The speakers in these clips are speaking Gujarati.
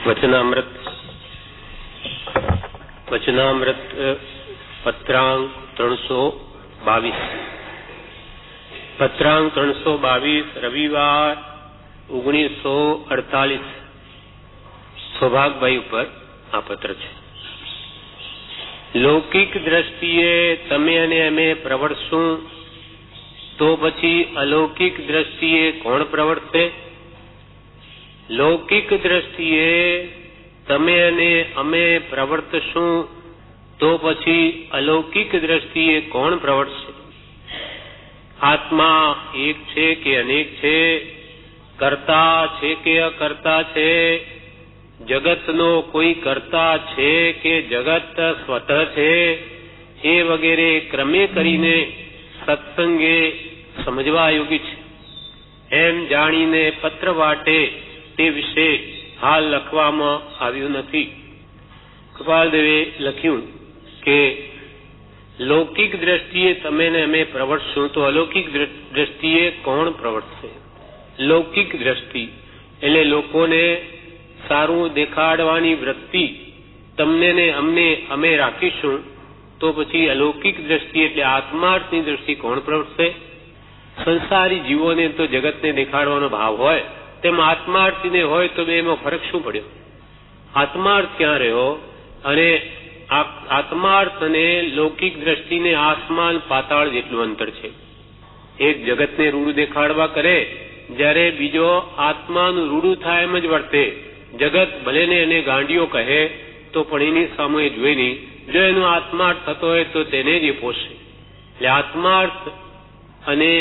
વચનામૃત પત્રાંક 322 પત્રાંક 322 રવિવાર 1948 સૌભાગભાઈ ઉપર આ પત્ર છે. લૌકિક દ્રષ્ટિએ તમે અને અમે પ્રવર્તશું તો પછી અલૌકિક દ્રષ્ટિએ કોણ પ્રવર્તશે? લૌકિક દ્રષ્ટિએ તમે અને અમે પ્રવર્તશું તો પછી અલૌકિક દ્રષ્ટિએ કોણ પ્રવર્તશે? આત્મા એક છે કે અનેક છે? કર્તા છે કે અકર્તા છે? જગતનો કોઈ કર્તા છે કે જગત સ્વતઃ છે? એ વગેરે ક્રમે કરીને સત્સંગે સમજવા યોગ્ય છે. એમ જાણીને પત્ર વાટે તે વિશે હાલ લખવામાં આવ્યું નથી. કૃપાલદેવે લખ્યું કે લૌકિક દ્રષ્ટિએ તમે ને અમે પ્રવર્તશું તો અલૌકિક દ્રષ્ટિએ કોણ પ્રવર્તશે? લૌકિક દ્રષ્ટિ એટલે લોકોને સારું દેખાડવાની વૃત્તિ તમને ને અમને અમે રાખીશું તો પછી અલૌકિક દ્રષ્ટિ એટલે આત્માર્થની દ્રષ્ટિ કોણ પ્રવર્તશે? સંસારી જીવોને તો જગતને દેખાડવાનો ભાવ હોય, તેમ આત્માર્થીને હોય તો એમાં ફરક શું પડ્યો? આત્માર્થ ક્યાં રહ્યો? અને આત્માર્થ અને લૌકિક દ્રષ્ટિને આસમાન પાતાળ જેટલું અંતર છે. એક જગતને રૂડું દેખાડવા કરે, જ્યારે બીજો આત્માનું રૂડું થાય એમ જ વર્તે. જગત ભલે ને એને ગાંડીઓ કહે તો પણ એની સામે જોઈ નહીં. જો એનો આત્માર્થ થતો હોય તો તેને જ એ પોષે. એટલે આત્માર્થ અને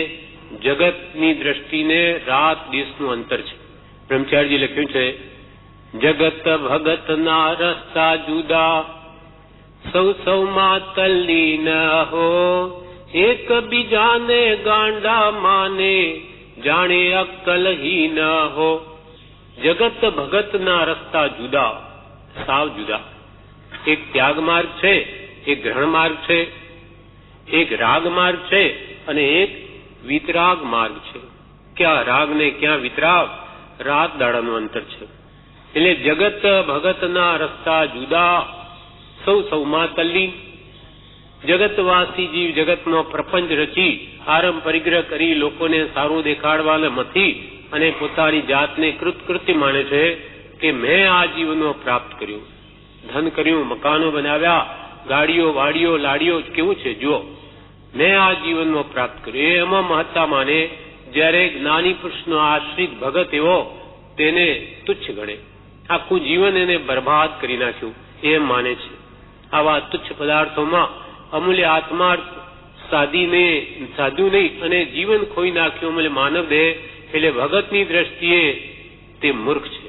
જગતની દ્રષ્ટિને રાત દિવસનું અંતર છે. બ્રહ્મચારીજી લખ્યું છે, જગત ભગત ના રસ્તા જુદા, સૌ સૌમાં તલ્લીન હો, એક બીજાને ગાંડા માને, જાણે અક્કલહીન હો. જગત ભગત ના રસ્તા જુદા, સાવ જુદા. એક ત્યાગ માર્ગ છે, એક ગ્રહણ માર્ગ છે, એક રાગ માર્ગ છે અને એક વિતરાગ માર્ગ છે. ક્યાં રાગ ને ક્યાં વિતરાગ? રાત દાડાનું અંતર છે. એટલે જગત ભગતના રસ્તા જુદા, સૌ સૌમાં તલ્લીન. જગતવાસી જીવ જગતનો પ્રપંચ રચી આરંભ પરિગ્રહ કરી લોકોને સારું દેખાડવાના મથી અને પોતાની જાતને કૃતકૃત્ય માને છે કે મેં આ જીવનો પ્રાપ્ત કર્યું, ધન કર્યું, મકાનો બનાવ્યા, ગાડીઓ વાડીઓ લાડીઓ કેવું છે જુઓ, મેં આ જીવનમાં પ્રાપ્ત કર્યું, એ એમાં મહત્તા માને. જ્યારે જ્ઞાની પુરુષનો આશ્રિત ભગત એવો તેને તુચ્છ ગણે, આખું જીવન એને બરબાદ કરી નાખ્યું એમ માને છે. આવા તુચ્છ પદાર્થોમાં અમૂલ્ય આત્માર્થ સાધુ નહીં અને જીવન ખોઈ નાખ્યું અમૂલ્ય માનવ દેહ એટલે ભગતની દ્રષ્ટિએ તે મૂર્ખ છે.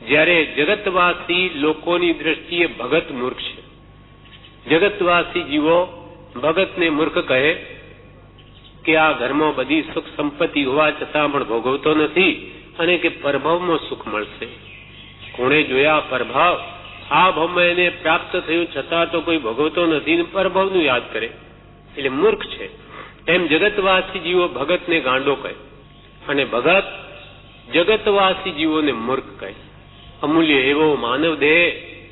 જ્યારે જગતવાસી લોકોની દ્રષ્ટિએ ભગત મૂર્ખ છે. જગતવાસી જીવો ભગતને મૂર્ખ કહે કે આ ઘરમાં બધી સુખ સંપત્તિ હોવા છતાં પણ ભોગવતો નથી અને કે પરભાવમાં સુખ મળશે. કોણે જોયા પરભાવ? આ ભાવમાં એને પ્રાપ્ત થયું છતાં તો કોઈ ભોગવતો નથી ને પરભાવનું યાદ કરે એટલે મૂર્ખ છે. એમ જગતવાસી જીવો ભગતને ગાંડો કહે અને ભગત જગતવાસી જીવોને મૂર્ખ કહે. અમૂલ્ય એવો માનવ દેહ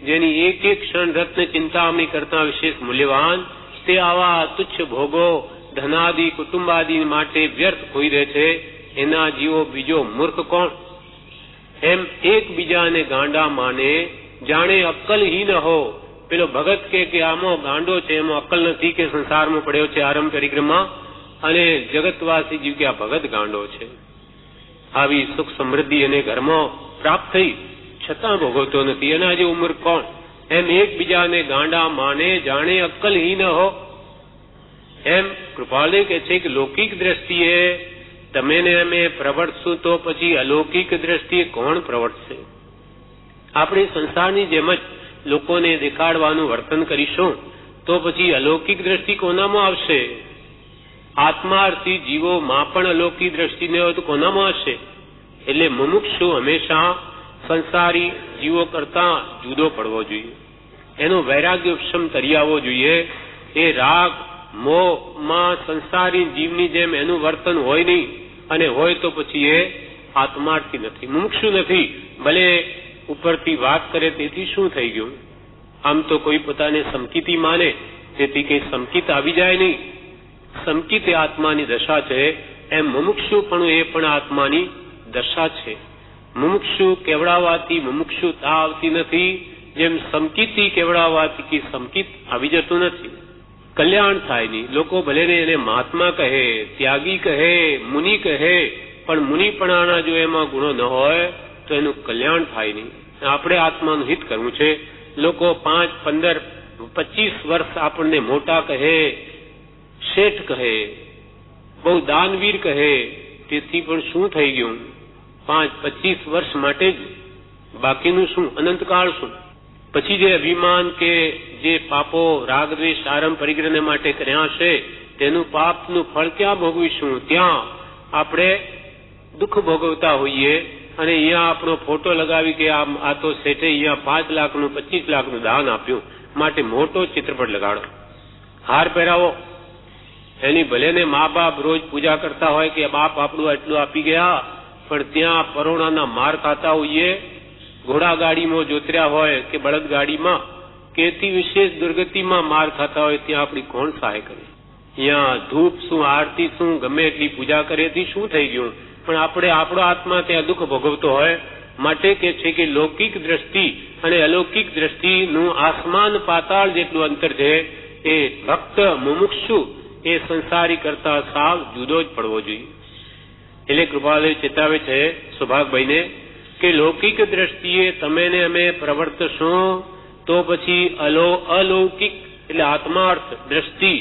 જેની એક એક ક્ષણ રત્ન ચિંતામણી કરતા વિશેષ મૂલ્યવાન, તે આવા તુચ્છ ભોગો ધનાદિ કુટુંબાદિ માટે વ્યર્થ ખોઈ દે છે. એના જીવો બીજો મૂર્ખ કોણ? એમ એકબીજાને ગાંડા માને, જાણે અક્કલહીન હો. પેલો ભગત કે આમાં ગાંડો છે, એમાં અક્કલ નથી કે સંસારમાં પડ્યો છે આરંભ પરિક્રમા, અને જગતવાસી જીવ કે આ ભગત ગાંડો છે. આવી સુખ સમૃદ્ધિ અને ઘરમાં પ્રાપ્ત થઈ છતાં ભોગવતો નથી, એના જેવું મૂર્ખ કોણ? એમ એકબીજાને ગાંડા માને, જાણે અક્કલહીન હો. એમ કૃપાલદેવ કહે છે કે લૌકિક દ્રષ્ટિએ તમે ને અમે પ્રવર્તશું તો પછી અલૌકિક દ્રષ્ટિએ કોણ પ્રવર્તશે? આપણે સંસારની જેમ જ લોકોને દેખાડવાનું વર્તન કરીશું તો પછી અલૌકિક દ્રષ્ટિ કોનામાં આવશે? આત્માર્થી જીવોમાં પણ અલૌકિક દ્રષ્ટિ ન હોય તો કોનામાં હશે? એટલે મુમુક્ષુ હંમેશા સંસારી જીવો કરતા જુદો પડવો જોઈએ, એનો વૈરાગ્ય ઉપશમ તરી આવવો જોઈએ. એ રાગ મોહમાં સંસારી જીવની જેમ એનું વર્તન હોય નહીં, અને હોય તો પછી એ આત્માર્થી નથી, મુમુક્ષુ નથી. ભલે ઉપરથી વાત કરે તેથી શું થઈ ગયું? આમ તો કોઈ પોતાને સમકીતી માને તેથી કઈ સમકીત આવી જાય નહીં. સમકીત એ આત્માની દશા છે, એમ મુમુક્ષુપણું એ પણ આત્માની દશા છે. મુમુક્ષુ કેવડાવવાથી મુમુક્ષુતા આવતી નથી, જેમ સમકીતી કેવડાવવાથી સમકીત આવી જતું નથી. કલ્યાણ થાય નહીં. લોકો ભલે ને એને મહાત્મા કહે, ત્યાગી કહે, મુનિ કહે, પણ મુનિપણાના જો એમાં ગુણો ન હોય તો એનું કલ્યાણ થાય નહીં. આપણે આત્માનું હિત કરવું છે. લોકો 5, 15, 25 વર્ષ આપણને મોટા કહે, શેઠ કહે, બહુ દાનવીર કહે, તેથી પણ શું થઈ ગયું? 5, 25 વર્ષ માટે જ, બાકીનું શું? અનંતકાળ શું? પછી જે અભિમાન કે જે પાપો રાગદ્વેષ આરંભ પરિગ્રહ માટે કર્યા છે તેનું પાપનું ફળ ક્યાં ભોગવીશું? ત્યાં આપણે દુઃખ ભોગવતા હોઈએ અને અહીંયા આપણો ફોટો લગાવી કે આ તો શેઠે અહીંયા 5 લાખનું 25 લાખનું દાન આપ્યું, માટે મોટો ચિત્રપટ લગાડો, હાર પહેરાવો. એની ભલે ને મા બાપ રોજ પૂજા કરતા હોય કે બાપ આપણું આટલું આપી ગયા, પણ ત્યાં પરોણાના માર ખાતા હોઈએ, ઘોડા ગાડીમાં જોતર્યા હોય કે બળદ ગાડીમાં કે એથી વિશેષ દુર્ગતિમાં માર ખાતા હોય, ત્યાં આપણી કોણ સહાય કરે? અહીંયા ધૂપ શું, આરતી શું, ગમે એટલી પૂજા કરેથી શું થઈ ગયું? પણ આપણે આપણો આત્મા ત્યાં દુઃખ ભોગવતો હોય. માટે કે છે કે લૌકિક દ્રષ્ટિ અને અલૌકિક દ્રષ્ટિનું આસમાન પાતાળ જેટલું અંતર છે. એ ભક્ત મુમુક્ષુ એ સંસારી કરતા સાવ જુદો જ પડવો જોઈએ. એટલે કૃપાલય ચેતાવે છે સૌભાગભાઈને કે લૌકિક દ્રષ્ટિએ તમે ને અમે પ્રવર્તશો તો પછી અલૌકિક એટલે આત્માર્થ દ્રષ્ટિ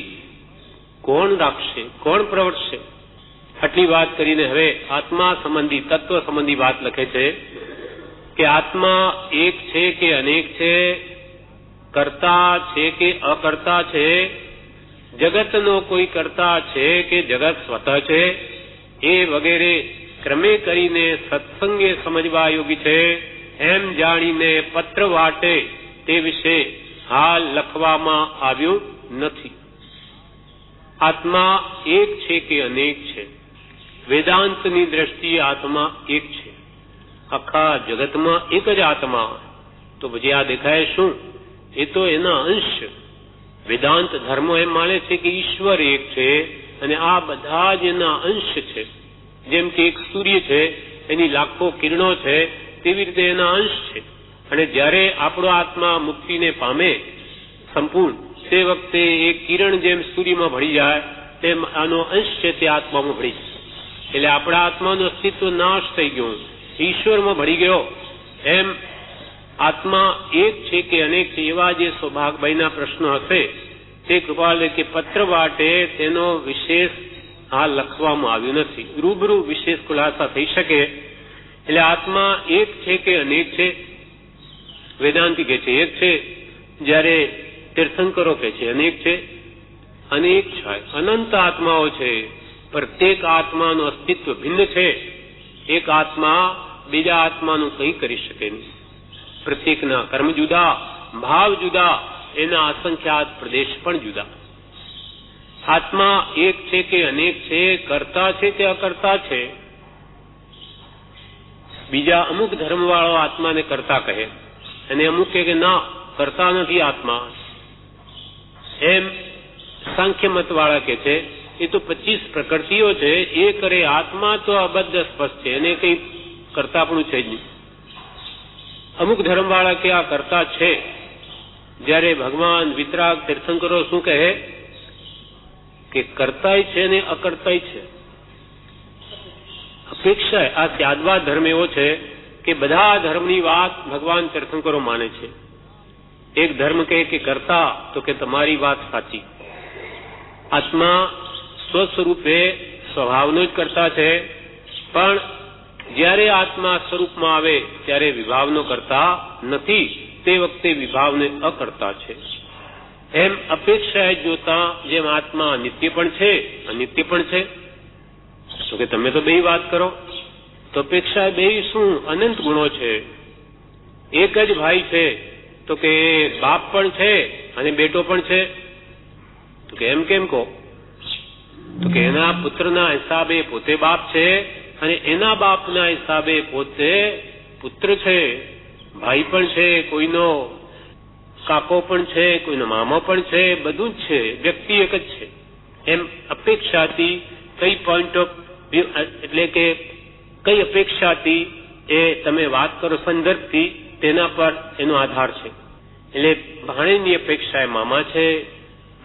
કોણ રાખશે, કોણ પ્રવર્તશે? આટલી વાત કરીને હવે આત્મા સંબંધી તત્વ સંબંધી વાત લખે છે કે આત્મા એક છે કે અનેક છે, કર્તા છે કે અકર્તા છે, જગતનો કોઈ કર્તા છે કે જગત સ્વતઃ છે, એ વગેરે ક્રમે કરીને સત્સંગે સમજવા યોગી છે. એમ જાણીને પત્ર વાટે તે વિશે હાલ લખવામાં આવ્યું નથી. આત્મા એક છે કે અનેક છે? વેદાંતની દ્રષ્ટિએ આત્મા એક છે. આખા જગતમાં એક જ આત્મા. તો પછી આ દેખાય શું? એ તો એના અંશ. વેદાંત ધર્મો એમ માને છે કે ઈશ્વર એક છે અને આ બધા જ એના અંશ છે. જેમ કે એક સૂર્ય છે, એની લાખો કિરણો છે, તેવી રીતે એના અંશ છે. અને જ્યારે આપણો આત્મા મુક્તિને પામે સંપૂર્ણ, તે વખતે એ કિરણ જેમ સૂર્યમાં ભળી જાય તેમ આનો અંશ છે તે આત્મામાં ભળી જાય. એટલે આપણા આત્માનું અસ્તિત્વ નાશ થઈ ગયું, ઈશ્વરમાં ભળી ગયો. એમ આત્મા એક છે કે અનેક છે? એવા જે સૌભાગભાઈના પ્રશ્નો હશે તે કૃપાલે કે પત્ર વાટે તેનો વિશેષ હાલ લખવામાં આવ્યું નથી. રૂબરૂ વિશેષ ખુલાસા થઈ શકે. એટલે આત્મા એક છે કે અનેક છે? વેદાંતિ કે છે એક છે, જ્યારે તીર્થંકરો કે છે અનેક છે. અનેક છે, અનંત આત્માઓ છે. પ્રત્યેક આત્માનું અસ્તિત્વ ભિન્ન છે. એક આત્મા બીજા આત્માનું કંઈ કરી શકે નહીં. પ્રત્યેકના કર્મ જુદા, ભાવ જુદા, એના અસંખ્યાત પ્રદેશ પણ જુદા. આત્મા એક છે કે અનેક છે? કરતા છે કે અકર્તા છે? બીજા અમુક ધર્મવાળો આત્માને કરતા કહે અને અમુક કે ના, કરતા નથી આત્મા. એમ સાંખ્ય મત વાળા કે છે એ તો 25 પ્રકૃતિઓ છે, એ કરે. આત્મા તો અબદ્ધ સ્પષ્ટ છે, એને કઈ કરતાપણું છે જ નહીં. અમુક ધર્મવાળા કે આ કરતા છે. જ્યારે ભગવાન વિતરાગ તીર્થંકરો શું કહે કે કરતાય છે ને અકર્તાય છે. અપેક્ષા આ ત્યાદવાદ ધર્મ એવો છે કે બધા ધર્મની વાત ભગવાન તીર્થંકરો માને છે. એક ધર્મ કહે કે કરતા, તો કે તમારી વાત સાચી. આત્મા સ્વસ્વરૂપે સ્વભાવનો જ કરતા છે, પણ જ્યારે આત્મા સ્વરૂપમાં આવે ત્યારે વિભાવનો કરતા નથી, તે વખતે વિભાવને અકર્તા છે. એમ અપેક્ષાએ જોતા જેમ આત્મા નિત્ય પણ છે અનિત્ય પણ છે. તો કે તમે તો બે વાત કરો, તો અપેક્ષા બે શું? અનંત ગુણો છે. એક જ ભાઈ છે તો કે બાપ પણ છે અને બેટો પણ છે. તો કે એમ કેમ કહો? તો કે એના પુત્રના હિસાબે પોતે બાપ છે અને એના બાપના હિસાબે પોતે પુત્ર છે. ભાઈ પણ છે, કોઈનો કાકો પણ છે, કોઈનો મામો પણ છે, બધું જ છે, વ્યક્તિ એક જ છે. એમ અપેક્ષાથી કઈ પોઈન્ટ ઓફ વ્યૂ, એટલે કે કઈ અપેક્ષાથી એ તમે વાત કરો સંદર્ભથી, તેના પર એનો આધાર છે. એટલે ભાણેજની અપેક્ષા એ મામા છે,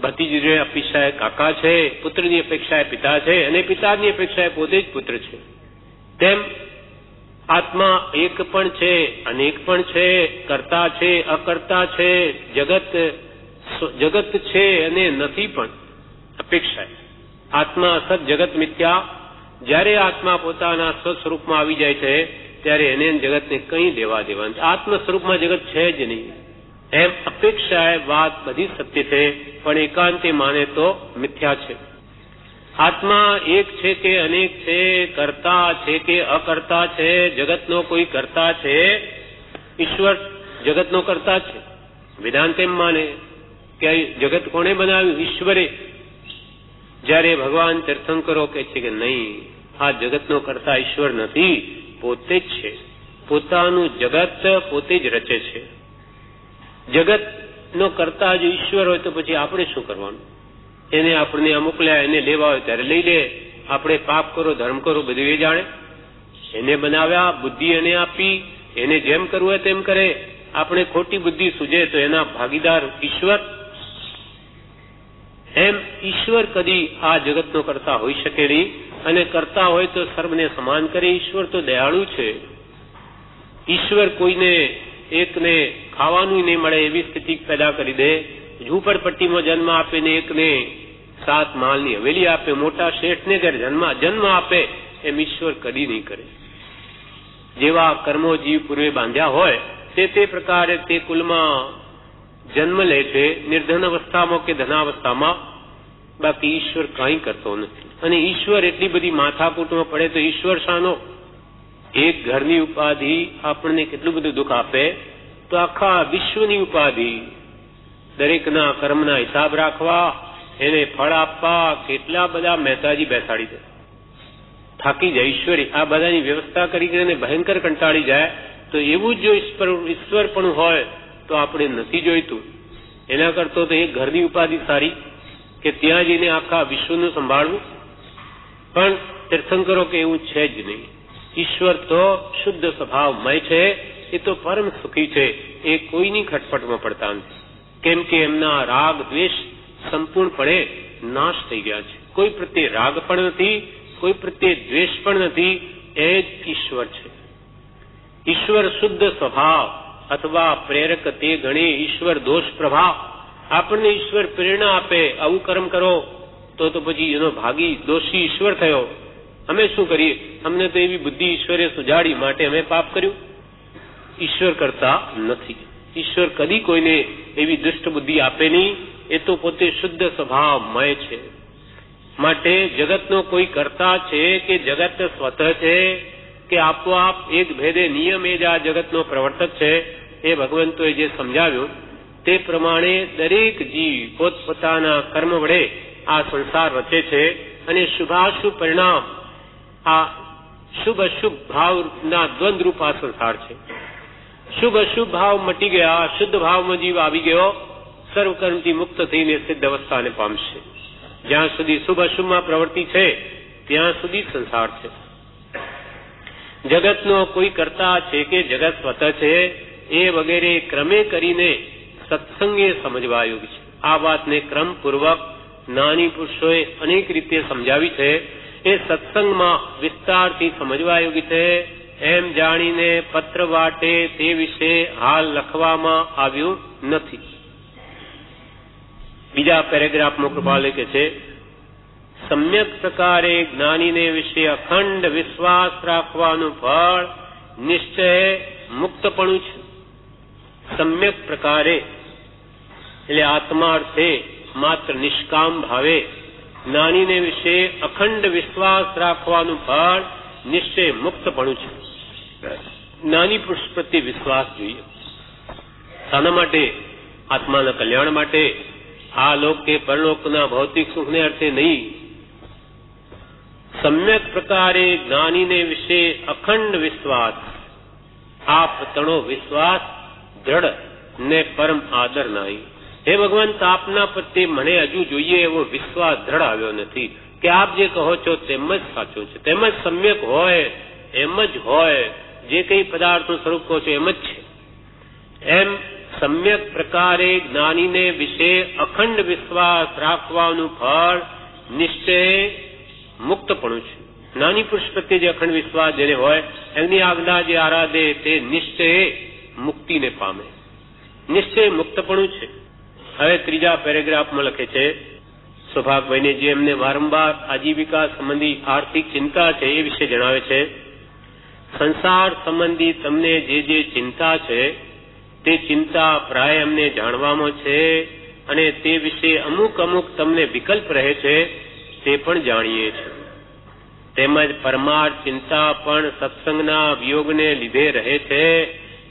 ભતીજીની અપેક્ષા એ કાકા છે, પુત્રની અપેક્ષા એ પિતા છે, અને પિતાની અપેક્ષા એ પોતે જ પુત્ર છે. તેમ આત્મા એક પણ છે, અનેક પણ છે, કર્તા છે, અકર્તા છે, જગત છે અને નથી પણ. અપેક્ષા આત્મા અસત, જગત મિથ્યા. જ્યારે આત્મા પોતાના સ્વસ્વરૂપમાં આવી જાય છે ત્યારે એને જગતને કંઈ લેવા દેવા નથી. આત્મ સ્વરૂપમાં જગત છે જ નહીં. એમ અપેક્ષા એ વાત બધી સત્ય છે, પણ એકાંતે માને તો મિથ્યા છે. આત્મા એક છે કે અનેક છે, કર્તા છે કે અકર્તા છે, જગતનો કોઈ કર્તા છે, ઈશ્વર જગતનો કર્તા છે. વેદાંત એમ માને કે જગત કોણે બનાવ્યું? ઈશ્વરે. જ્યારે ભગવાન તીર્થંકરો કહે છે કે નહીં, આ જગતનો કર્તા ઈશ્વર નથી, પોતે જ છે. પોતાનું જગત પોતે જ રચે છે. જગતનો કર્તા જો ઈશ્વર હોય તો પછી આપણે શું કરવાનું? એને આપણને મોકલ્યા, એને લેવા હોય ત્યારે લઈ લે. આપણે પાપ કરો, ધર્મ કરો, બધું એ જાણે. એને બનાવ્યા, બુદ્ધિ એને આપી, એને જેમ કરવું હોય તેમ કરે. આપણે ખોટી બુદ્ધિ સૂજે તો એના ભાગીદાર ઈશ્વર. એમ ઈશ્વર કદી આ જગતનો કરતા હોઈ શકે નહીં, અને કરતા હોય તો સર્વને સમાન કરે. ઈશ્વર તો દયાળુ છે. ઈશ્વર કોઈને એકને ખાવાનું નહીં મળે એવી સ્થિતિ પેદા કરી દે, ઝૂંપડપટ્ટીમાં જન્મ આપે ને એકને 7 માળની હવેલી આપે, મોટા શેઠને ઘરે જન્મ આપે, એમ ઈશ્વર કદી નહીં કરે. જેવા કર્મો જીવ પૂર્વે બાંધ્યા હોય તે પ્રકારે તે કુલમાં જન્મ લે છે, નિર્ધન અવસ્થામાં કે ધનાવસ્થામાં. બાકી ઈશ્વર કંઈ કરતો નથી. અને ઈશ્વર એટલી બધી માથાકૂટમાં પડે તો ઈશ્વર શાનો? એક ઘરની ઉપાધિ આપણને કેટલું બધું દુઃખ આપે, તો આખા વિશ્વની ઉપાધિ, દરેકના કર્મના હિસાબ રાખવા, એને ફળ આપવા, કેટલા બધા મહેતાજી બેસાડી દે. થાકી જાય ઈશ્વરી. આ બધાની વ્યવસ્થા કરીને ભયંકર કંટાળી જાય. તો એવું જ જો ઈશ્વર પણ હોય તો આપણે નથી જોઈતું. એના કરતો તો એક ઘરની ઉપાધિ સારી, કે ત્યાં જઈને આખા વિશ્વનું સંભાળવું. પણ તીર્થંકરો કે એવું છે જ નહીં. ઈશ્વર તો શુદ્ધ સ્વભાવમય છે, એ તો પરમ સુખી છે. એ કોઈની ખટપટમાં પડતા નથી. કેમ કે એમના રાગ દ્વેષ સંપૂર્ણપણે નાશ થઈ ગયા છે. કોઈ પ્રત્યે રાગ પણ નથી, કોઈ પ્રત્યે દ્વેષ પણ નથી. એ જ ઈશ્વર છે. ઈશ્વર શુદ્ધ સ્વભાવ અથવા પ્રેરક તે ગણે ઈશ્વર દોષ પ્રભાવ. આપણને ઈશ્વર પ્રેરણા આપે, આવું કર્મ કરો, તો પછી એનો ભાગી દોષી ઈશ્વર થયો. અમે શું કરીએ? અમને તો એવી બુદ્ધિ ઈશ્વરે સુજાડી, માટે અમે પાપ કર્યું. ઈશ્વર કરતા નથી. ઈશ્વર કદી કોઈને એવી દુષ્ટ બુદ્ધિ આપે નહીં. એ તો પોતે શુદ્ધ સ્વભાવમય છે. માટે જગતનો કોઈ કર્તા છે કે જગત સ્વતઃ છે કે આપોઆપ એક ભેદે નિયમ એ જ આ જગતનો પ્રવર્તક છે, એ ભગવંતોએ જે સમજાવ્યું તે પ્રમાણે દરેક જીવ પોતપોતાના કર્મ વડે આ સંસાર રચે છે. અને શુભાશુભ પરિણામ, આ શુભ અશુભ ભાવના દ્વંદ્વરૂપ આ સંસાર છે. શુભ અશુભ ભાવ મટી ગયા, શુદ્ધ ભાવમાં જીવ આવી ગયો, સર્વકર્મથી મુક્ત થઈને સિદ્ધ અવસ્થાને પામશે. જ્યાં સુધી શુભ અશુભમાં પ્રવૃત્તિ છે ત્યાં સુધી સંસાર છે. જગતનો કોઈ કર્તા છે કે જગત સ્વતઃ છે, એ વગેરે ક્રમે કરીને સત્સંગે સમજવા યોગ્ય છે. આ વાતને ક્રમપૂર્વક જ્ઞાની પુરુષોએ અનેક રીતે સમજાવી છે. એ સત્સંગમાં વિસ્તારથી સમજવા યોગ્ય છે. એમ જાણીને પત્ર વાટે તે વિશે હાલ લખવામાં આવ્યું નથી. બીજા પેરેગ્રાફમાં કૃપાલે કે છે, સમ્યક પ્રકારે જ્ઞાનીને વિશે અખંડ વિશ્વાસ રાખવાનું ફળ નિશ્ચય મુક્તપણું છે. સમ્યક પ્રકારે એટલે આત્માર્થે માત્ર નિષ્કામ ભાવે જ્ઞાનીને વિશે અખંડ વિશ્વાસ રાખવાનું ફળ નિશ્ચય મુક્તપણું છે. જ્ઞાની પુરુષ પ્રત્યે વિશ્વાસ જોઈએ. શાના માટે? આત્માના કલ્યાણ માટે. આ લોક કે પરલોકના ભૌતિક સુખને અર્થે નહીં. સમ્યક પ્રકારે જ્ઞાનીને વિશે અખંડ વિશ્વાસ. આપ તણો વિશ્વાસ દ્રઢ ને પરમ આદર નાઈ. હે ભગવાન, આપના પ્રત્યે મને હજુ જોઈએ એવો વિશ્વાસ દ્રઢ આવ્યો નથી કે આપ જે કહો છો તેમ જ સાચું છે, તેમ જ સમ્યક હોય, એમ જ હોય, જે કઈ પદાર્થનું સ્વરૂપ કહો છો એમ જ છે. એમ સમ્યક પ્રકારે જ્ઞાનીને વિશે અખંડ વિશ્વાસ રાખવાનું ફળ નિશ્ચય મુક્તપણું છે. જ્ઞાની પુરુષ પ્રત્યે જે અખંડ વિશ્વાસ જેને હોય, એમની આજ્ઞા જે આરાધે તે નિશ્ચય મુક્તિને પામે, નિશ્ચય મુક્તપણું છે. હવે ત્રીજા પેરેગ્રાફમાં લખે છે, સૌભાગભાઈને જે એમને વારંવાર આજીવિકા સંબંધી આર્થિક ચિંતા છે એ વિશે જણાવે છે. સંસાર સંબંધી તમને જે ચિંતા છે તે ચિંતા પ્રાય અમને જાણવામાં છે અને તે વિશે અમુક તમને વિકલ્પ રહે છે તે પણ જાણીએ છીએ. તેમજ પરમાર્થ ચિંતા પણ સત્સંગના વિયોગને લીધે રહે છે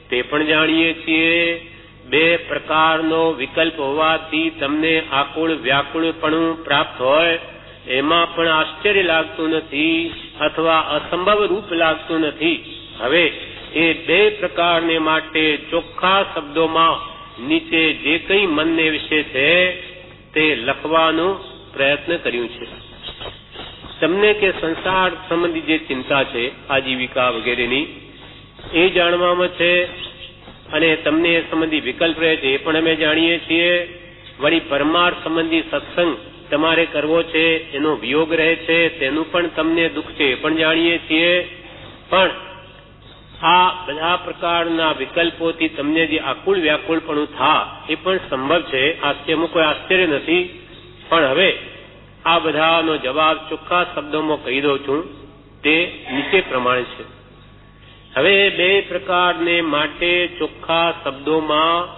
તે પણ જાણીએ છીએ. બે પ્રકારનો વિકલ્પ હોવાથી તમને આકુળ વ્યાકુળપણું પ્રાપ્ત હોય એમાં પણ આશ્ચર્ય લાગતું નથી અથવા અસંભવ રૂપ લાગતું નથી. હવે એ બે પ્રકારને માટે ચોખ્ખા શબ્દોમાં નીચે જે કંઈ મનને વિશે છે તે લખવાનો પ્રયત્ન કર્યું છે. તમને કે સંસાર સંબંધી જે ચિંતા છે આજીવિકા વગેરેની એ જાણવામાં છે અને તમને એ સંબંધી વિકલ્પ રહે છે એ પણ અમે જાણીએ છીએ. વળી પરમાર્થ સંબંધી સત્સંગ તમારે કરવો છે એનો વિયોગ રહે છે તેનું પણ તમને દુઃખ છે એ પણ જાણીએ છીએ. પણ આ બધા પ્રકારના વિકલ્પોથી તમને જે આકુળ વ્યાકુળપણું થાય એ પણ સંભવ છે, એમાં કોઈ આશ્ચર્ય નથી. પણ હવે આ બધાનો જવાબ ચોખ્ખા શબ્દોમાં કહી દઉં છું, તે નીચે પ્રમાણે છે. હવે બે પ્રકારને માટે ચોખ્ખા શબ્દોમાં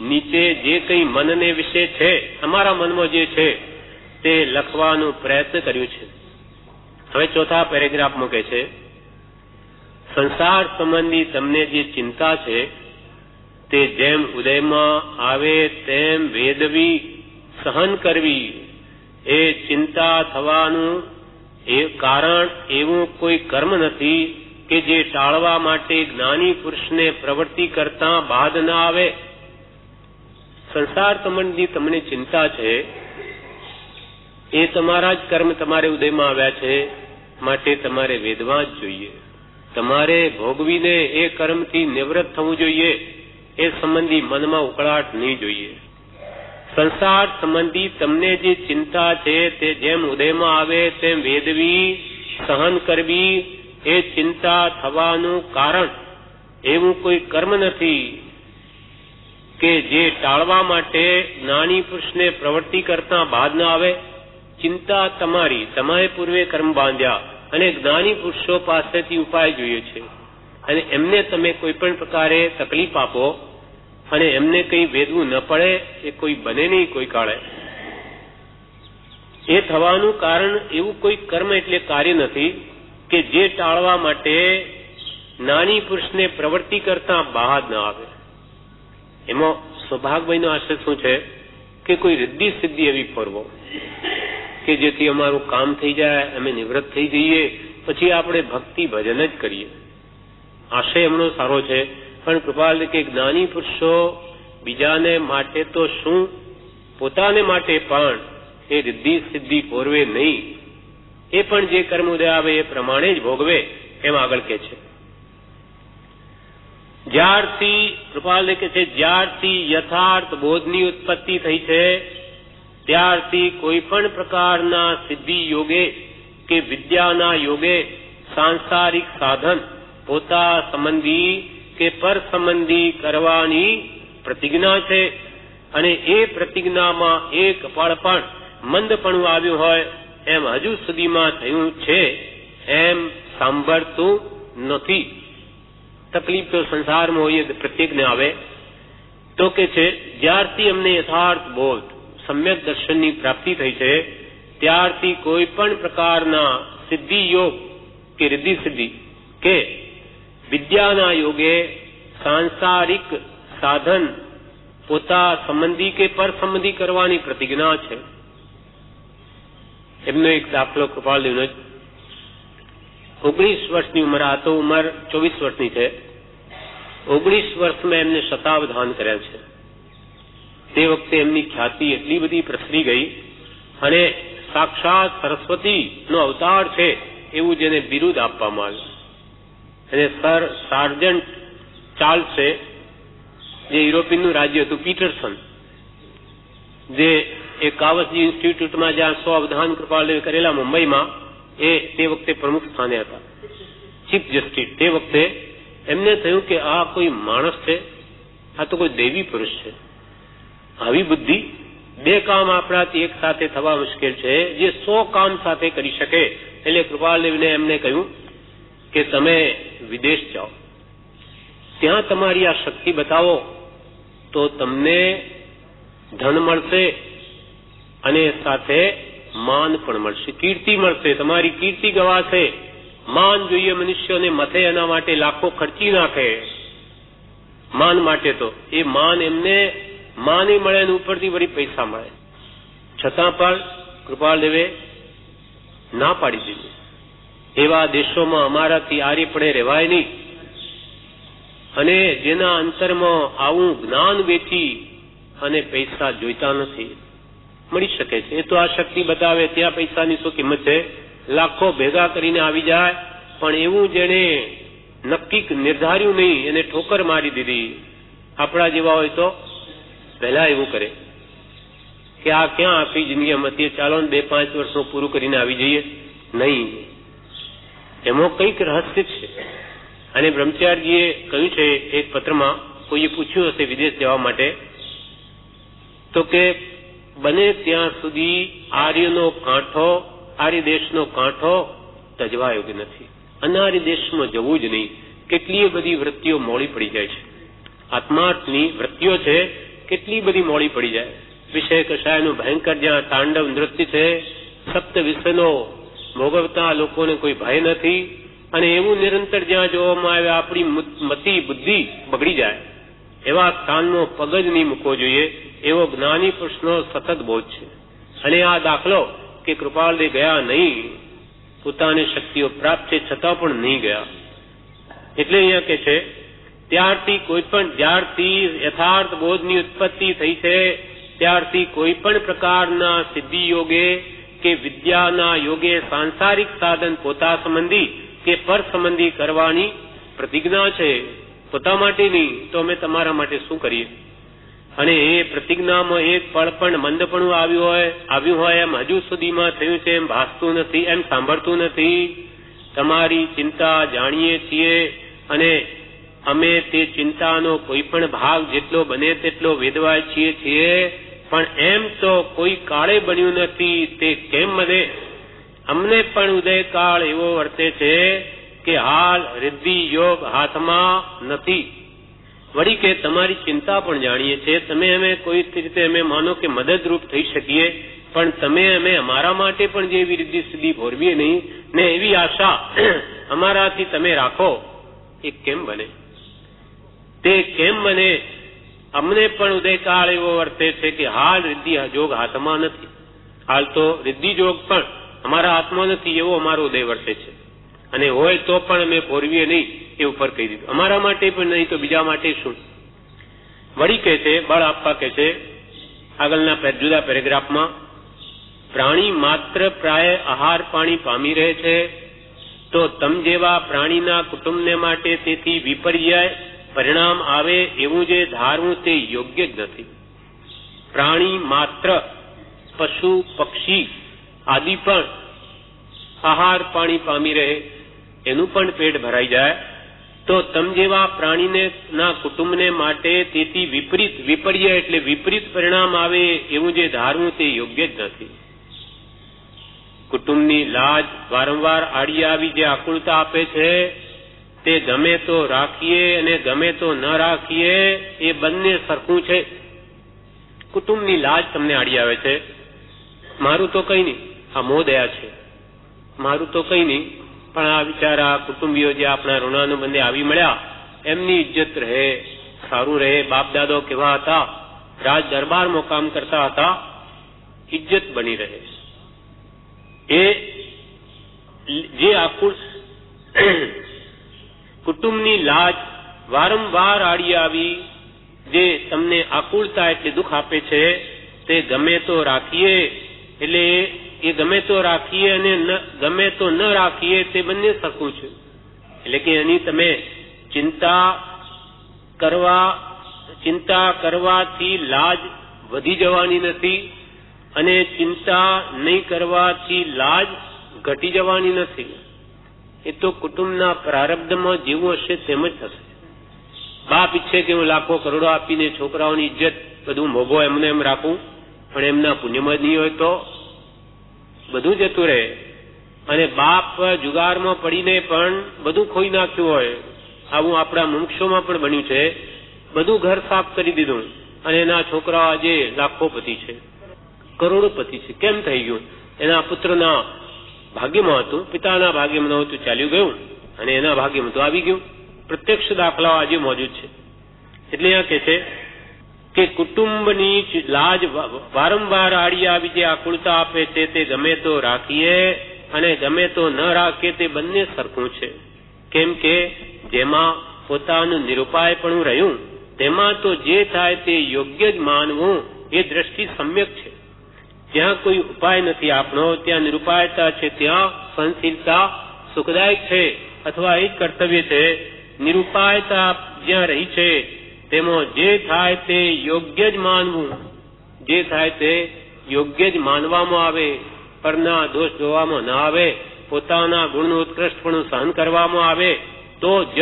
નીચે જે કંઈ મનને વિશે છે, અમારા મનમાં જે છે તે લખવાનું પ્રયત્ન કર્યું છે. હવે ચોથા પેરેગ્રાફમાં કહે છે, સંસાર સંબંધી તમને જે ચિંતા છે તે જેમ ઉદયમાં આવે તેમ વેદવી, સહન કરવી. એ ચિંતા થવાનું એ કારણ એવું કોઈ કર્મ નથી કે જે ટાળવા માટે જ્ઞાની પુરુષને પ્રવૃત્તિ કરતા બાદ ન આવે. સંસાર સંબંધી તમને ચિંતા છે એ તમારા જ કર્મ તમારે ઉદયમાં આવ્યા છે માટે તમારે વેદવા જ જોઈએ. તમારે ભોગવીને એ કર્મથી નિવૃત્ત થવું જોઈએ. એ સંબંધી મનમાં ઉકળાટ નહીં જોઈએ. સંસાર સંબંધી તમને જે ચિંતા છે તે જેમ ઉદયમાં આવે તેમ વેદવી, સહન કરવી. એ ચિંતા થવાનું કારણ એવું કોઈ કર્મ નથી કે જે ટાળવા માટે જ્ઞાની પુરુષને પ્રવૃત્તિ કરતા બાદ ન આવે. ચિંતા તમારી, તમારે પૂર્વે કર્મ બાંધ્યા અને જ્ઞાની પુરુષો પાસેથી ઉપાય જોઈએ છે અને એમને તમે કોઈ પણ પ્રકારે તકલીફ આપો અને એમને કંઈ વેદવું ન પડે એ કોઈ બને નહીં કોઈ કાળે. એ થવાનું કારણ એવું કોઈ કર્મ એટલે કાર્ય નથી કે જે ટાળવા માટે જ્ઞાની પુરુષને પ્રવૃત્તિ કરતા બહાર ન આવે. એમાં સૌભાગભાઈનો આશય શું છે કે કોઈ રિદ્ધિ સિદ્ધિ એવી ફરવો કે જેથી અમારું કામ થઈ જાય, અમે નિવૃત્ત થઈ જઈએ, પછી આપણે ભક્તિ ભજન જ કરીએ. આશય એમનો સારો છે, પણ કૃપાલ કે જ્ઞાની પુરુષો બીજાને માટે તો શું, પોતાને માટે પણ એ રિદ્ધિ સિદ્ધિ પોરવે નહીં. એ પણ જે કર્મ ઉદય આવે એ પ્રમાણે જ ભોગવે. એમ આગળ કે છે, જ્યારથી કૃપાલ કે છે જ્યારથી યથાર્થ બોધની ઉત્પત્તિ થઈ છે ત્યારથી કોઈ પણ પ્રકારના સિદ્ધિ યોગે કે વિદ્યાના યોગે સાંસારિક સાધન પોતા સંબંધી કે પર સંબંધી કરવાની પ્રતિજ્ઞા છે અને એ પ્રતિજ્ઞામાં એક પળ પણ મંદપણું આવ્યું હોય એમ હજુ સુધીમાં થયું છે એમ સાંભળતું નથી. તકલીફ તો સંસારમાં હોય પ્રત્યેકને આવે. તો કે છે જ્યારથી અમને યથાર્થ બોધ સમ્યક દર્શનની પ્રાપ્તિ થઈ છે ત્યારથી કોઈ પણ પ્રકારના સિદ્ધિ યોગ કે રિદ્ધિ સિદ્ધિ કે વિદ્યાના યોગે સાંસારિક સાધન પોતા સંબંધી કે પર સંબંધી કરવાની પ્રતિજ્ઞા છે. એમનો એક દાખલો કૃપાલદેવનો 19 વર્ષની ઉંમર, આ તો ઉંમર 24 વર્ષની છે. 19 વર્ષમાં એમને શતાવધાન કર્યા છે. તે વખતે એમની ખ્યાતિ એટલી બધી પ્રસરી ગઈ અને સાક્ષાત સરસ્વતીનો અવતાર છે એવું જેને બિરુદ આપવામાં આવ્યું. અને સર સાર્જન્ટ ચાર્લ્સે, જે યુરોપિયનનું રાજ્ય હતું, પીટરસન, જે એ કાવસજી ઇન્સ્ટિટ્યૂટમાં જ્યાં 100 અવધાન કૃપાલદેવે કરેલા મુંબઈમાં, એ તે વખતે પ્રમુખ સ્થાને હતા, ચીફ જસ્ટિસ. તે વખતે એમને થયું કે આ કોઈ માણસ છે, આ તો કોઈ દૈવી પુરુષ છે. આવી બુદ્ધિ, 2 કામ આપણાથી એક સાથે થવા મુશ્કેલ છે, જે 100 કામ સાથે કરી શકે. એટલે કૃપાલદેવને એમને કહ્યું કે તમે વિદેશ જાઓ, ત્યાં તમારી આ શક્તિ બતાવો તો તમને ધન મળશે અને સાથે માન પણ મળશે, કીર્તિ મળશે. તમારી કીર્તિ ગવાશે. માન જોઈએ મનુષ્યોને મથે, એના માટે લાખો ખર્ચી નાખે માન માટે. તો એ માન એમને માની મળે અને ઉપરથી વળી પૈસા મળે. છતાં પણ કૃપાલદેવે ના પાડી દીધી. એવા દેશોમાં અમારાથી આર્યપણે રહેવાય નહીં, અને જેના અંતરમાં આવું જ્ઞાન વેચી અને પૈસા જોઈતા નથી, મળી શકે છે. એ તો આ શક્તિ બતાવે, ત્યાં પૈસાની શું કિંમત છે? લાખો ભેગા કરીને આવી જાય, પણ એવું જેને નક્કી નિર્ધાર્યું નહીં એને ઠોકર મારી દીધી. આપણા જેવા હોય તો પહેલા એવું કરે કે આ ક્યાં આપી જિંદગીમાં હતી, ચાલો ને 2-5 વર્ષનું પૂરું કરીને આવી જઈએ. નહીં, એમાં કંઈક રહસ્ય છે. અને બ્રહ્મચારીજીએ કહ્યું છે એક પત્રમાં, કોઈએ પૂછ્યું હશે વિદેશ જવા માટે, તો કે બને ત્યાં સુધી આર્ય દેશનો કાંઠો તજવા યોગ્ય નથી. અનાર્ય દેશમાં જવું જ નહીં. કેટલી બધી વૃત્તિઓ મોડી પડી જાય છે. આત્માર્થની વૃત્તિઓ છે, કેટલી બધી મોડી પડી જાય. વિષય કષાયનું ભયંકર જ્યાં તાંડવ નૃત્ય છે, સપ્ત વિષયનો ભોગવતા લોકોને કોઈ ભય નથી. અને એવું નિરંતર જ્યાં જોવામાં આવે આપણી મતિ બુદ્ધિ બગડી જાય, એવા સ્થાનનો પગ જ નહીં મૂકવો જોઈએ. એવો જ્ઞાની પુરુષનો સતત બોધ છે. અને આ દાખલો કે કૃપાલદેવ ગયા નહીં, પોતાની શક્તિઓ પ્રાપ્ત છે છતાં પણ નહીં ગયા. એટલે અહીંયા કે છે જ્યારથી યથાર્થ બોધની ઉત્પત્તિ થઈ છે, ત્યારથી કોઈ પણ પ્રકારના સિદ્ધિ યોગે કે વિદ્યાના યોગે સાંસારિક સાધન પોતા સંબંધી કે પર સંબંધી કરવાની પ્રતિજ્ઞા છે, પોતા માટે નહીં. તો અમે તમારા માટે શું કરીએ? અને એ પ્રતિજ્ઞામાં એક પળ પણ મંદપણું આવ્યું હોય એમ હજુ સુધીમાં થયું છે એમ ભાસતું નથી, એમ સાંભળતું નથી. તમારી ચિંતા જાણીએ છીએ અને અમે તે ચિંતાનો કોઈ પણ ભાગ જેટલો બને તેટલો વેદવાય છીએ, પણ એમ તો કોઈ કાળે બન્યું નથી. તે કેમ બને? અમને પણ ઉદયકાળ એવો વર્તે છે કે હાલ રિદ્ધિ યોગ હાથમાં નથી. વળી કે તમારી ચિંતા પણ જાણીએ છીએ, તમે અમે કોઈ રીતે અમે માનો કે મદદરૂપ થઈ શકીએ, પણ તમે અમે અમારા માટે પણ જે એવી રિદ્ધિ સિદ્ધિ ભોરવીએ નહીં ને એવી આશા અમારાથી તમે રાખો, એ કેમ બને? તે કેમ બને? અમને પણ ઉદયકાળ એવો વર્તે છે કે હાલ રિદ્ધિ જોગ હાથમાં નથી. હાલ તો રિદ્ધિ જોગ પણ અમારા હાથમાં નથી એવો અમારો ઉદય વર્તે છે. અને હોય તો પણ અમે ભોરવીએ નહીં, એ ઉપર કહી દીધું. અમારા માટે પણ નહીં તો બીજા માટે શું? વળી કહે છે, બળ આપવા કહે છે આગળના જુદા પેરેગ્રાફમાં, પ્રાણી માત્ર પ્રાય આહાર પાણી પામી રહે છે, તો તમ જેવા પ્રાણીના કુટુંબને માટે તેથી વિપર્યાય પરિણામ આવે એવું જે ધારવું તે યોગ્ય જ નથી. પ્રાણી માત્ર પશુ પક્ષી આદિ પણ આહાર પાણી પામી રહે, એનું પણ પેટ ભરાઈ જાય, તો તમ જેવા પ્રાણીને ના કુટુંબને માટે તેથી વિપર્ય એટલે વિપરીત પરિણામ આવે એવું જે ધારવું તે યોગ્ય જ નથી. કુટુંબની લાજ વારંવાર આડી આવી જે આકુળતા આપે છે, તે ગમે તો રાખીએ અને ગમે તો ન રાખીએ એ બંને સરખું છે. કુટુંબની લાજ તમને આડી આવે છે, મારું તો કઈ નહીં, આ મોહ દયા છે, મારું તો કઈ નહીં, પણ આ બિચારા કુટુંબીઓ જે આપણા ઋણાનુબંધે આવી મળ્યા, એમની ઇજ્જત રહે, સારું રહે. બાપ દાદો કેવા હતા, રાજ દરબારમાં કામ કરતા હતા, ઇજ્જત બની રહે. એ જે આકુળ કુટુંબની લાજ વારંવાર આડી આવી જે તમને આકુળતા એટલે દુઃખ આપે છે તે ગમે તો રાખીએ, એટલે એ ગમે તો રાખીએ અને ગમે તો ન રાખીએ તે બંને સરખું છે. એટલે કે એની તમે ચિંતા કરવાથી લાજ વધી જવાની નથી અને ચિંતા નહીં કરવાથી લાજ ઘટી જવાની નથી. એ તો કુટુંબના પ્રારબ્ધમાં જેવું હશે તેમ જ થશે. બાપ ઈચ્છે કે હું લાખો કરોડો આપીને છોકરાઓની ઇજ્જત બધું મોભો એમને એમ રાખું, પણ એમના પુણ્યમાં જ નહીં હોય તો બધું જતું રહે. અને બાપ જુગારમાં પડીને પણ બધું ખોઈ નાખ્યું હોય, આવું આપણા મુમુક્ષોમાં પણ બન્યું છે. બધું ઘર સાફ કરી દીધું અને એના છોકરાઓ આજે લાખોપતિ છે, કરોડોપતિ છે. કેમ થઈ ગયું? એના પુત્રના ભાગ્યમાં હતું, પિતાના ભાગ્યમાં નહોતું, ચાલ્યું ગયું અને એના ભાગ્યમાં તો આવી ગયું. પ્રત્યક્ષ દાખલાઓ આજે મોજૂદ છે. એટલે આ કહે છે કે કુટુંબની લાજ વારંવાર આડી આવી જે આકુળતા આપે છે તે ગમે તો રાખીએ અને ગમે તો ન રાખીએ તે બંને સરખું છે. કેમ કે જેમાં પોતાનું નિરુપાયપણું રહ્યું તેમાં તો જે થાય તે યોગ્ય જ માનવું એ દ્રષ્ટિ સમ્યક છે. જ્યાં કોઈ ઉપાય નથી આપણો ત્યાં નિરુપાયતા છે, ત્યાં સહનશીલતા સુખદાયક છે અથવા એ જ કર્તવ્ય છે. નિરુપાયતા જ્યાં રહી છે તેમાં જે થાય તે યોગ્ય જ માનવું, જે થાય તે યોગ્ય જ માનવામાં આવે, પરના દોષ જોવામાં ન આવે, પોતાના ગુણનું ઉત્કૃષ્ટપણું સહન કરવામાં આવે તો જ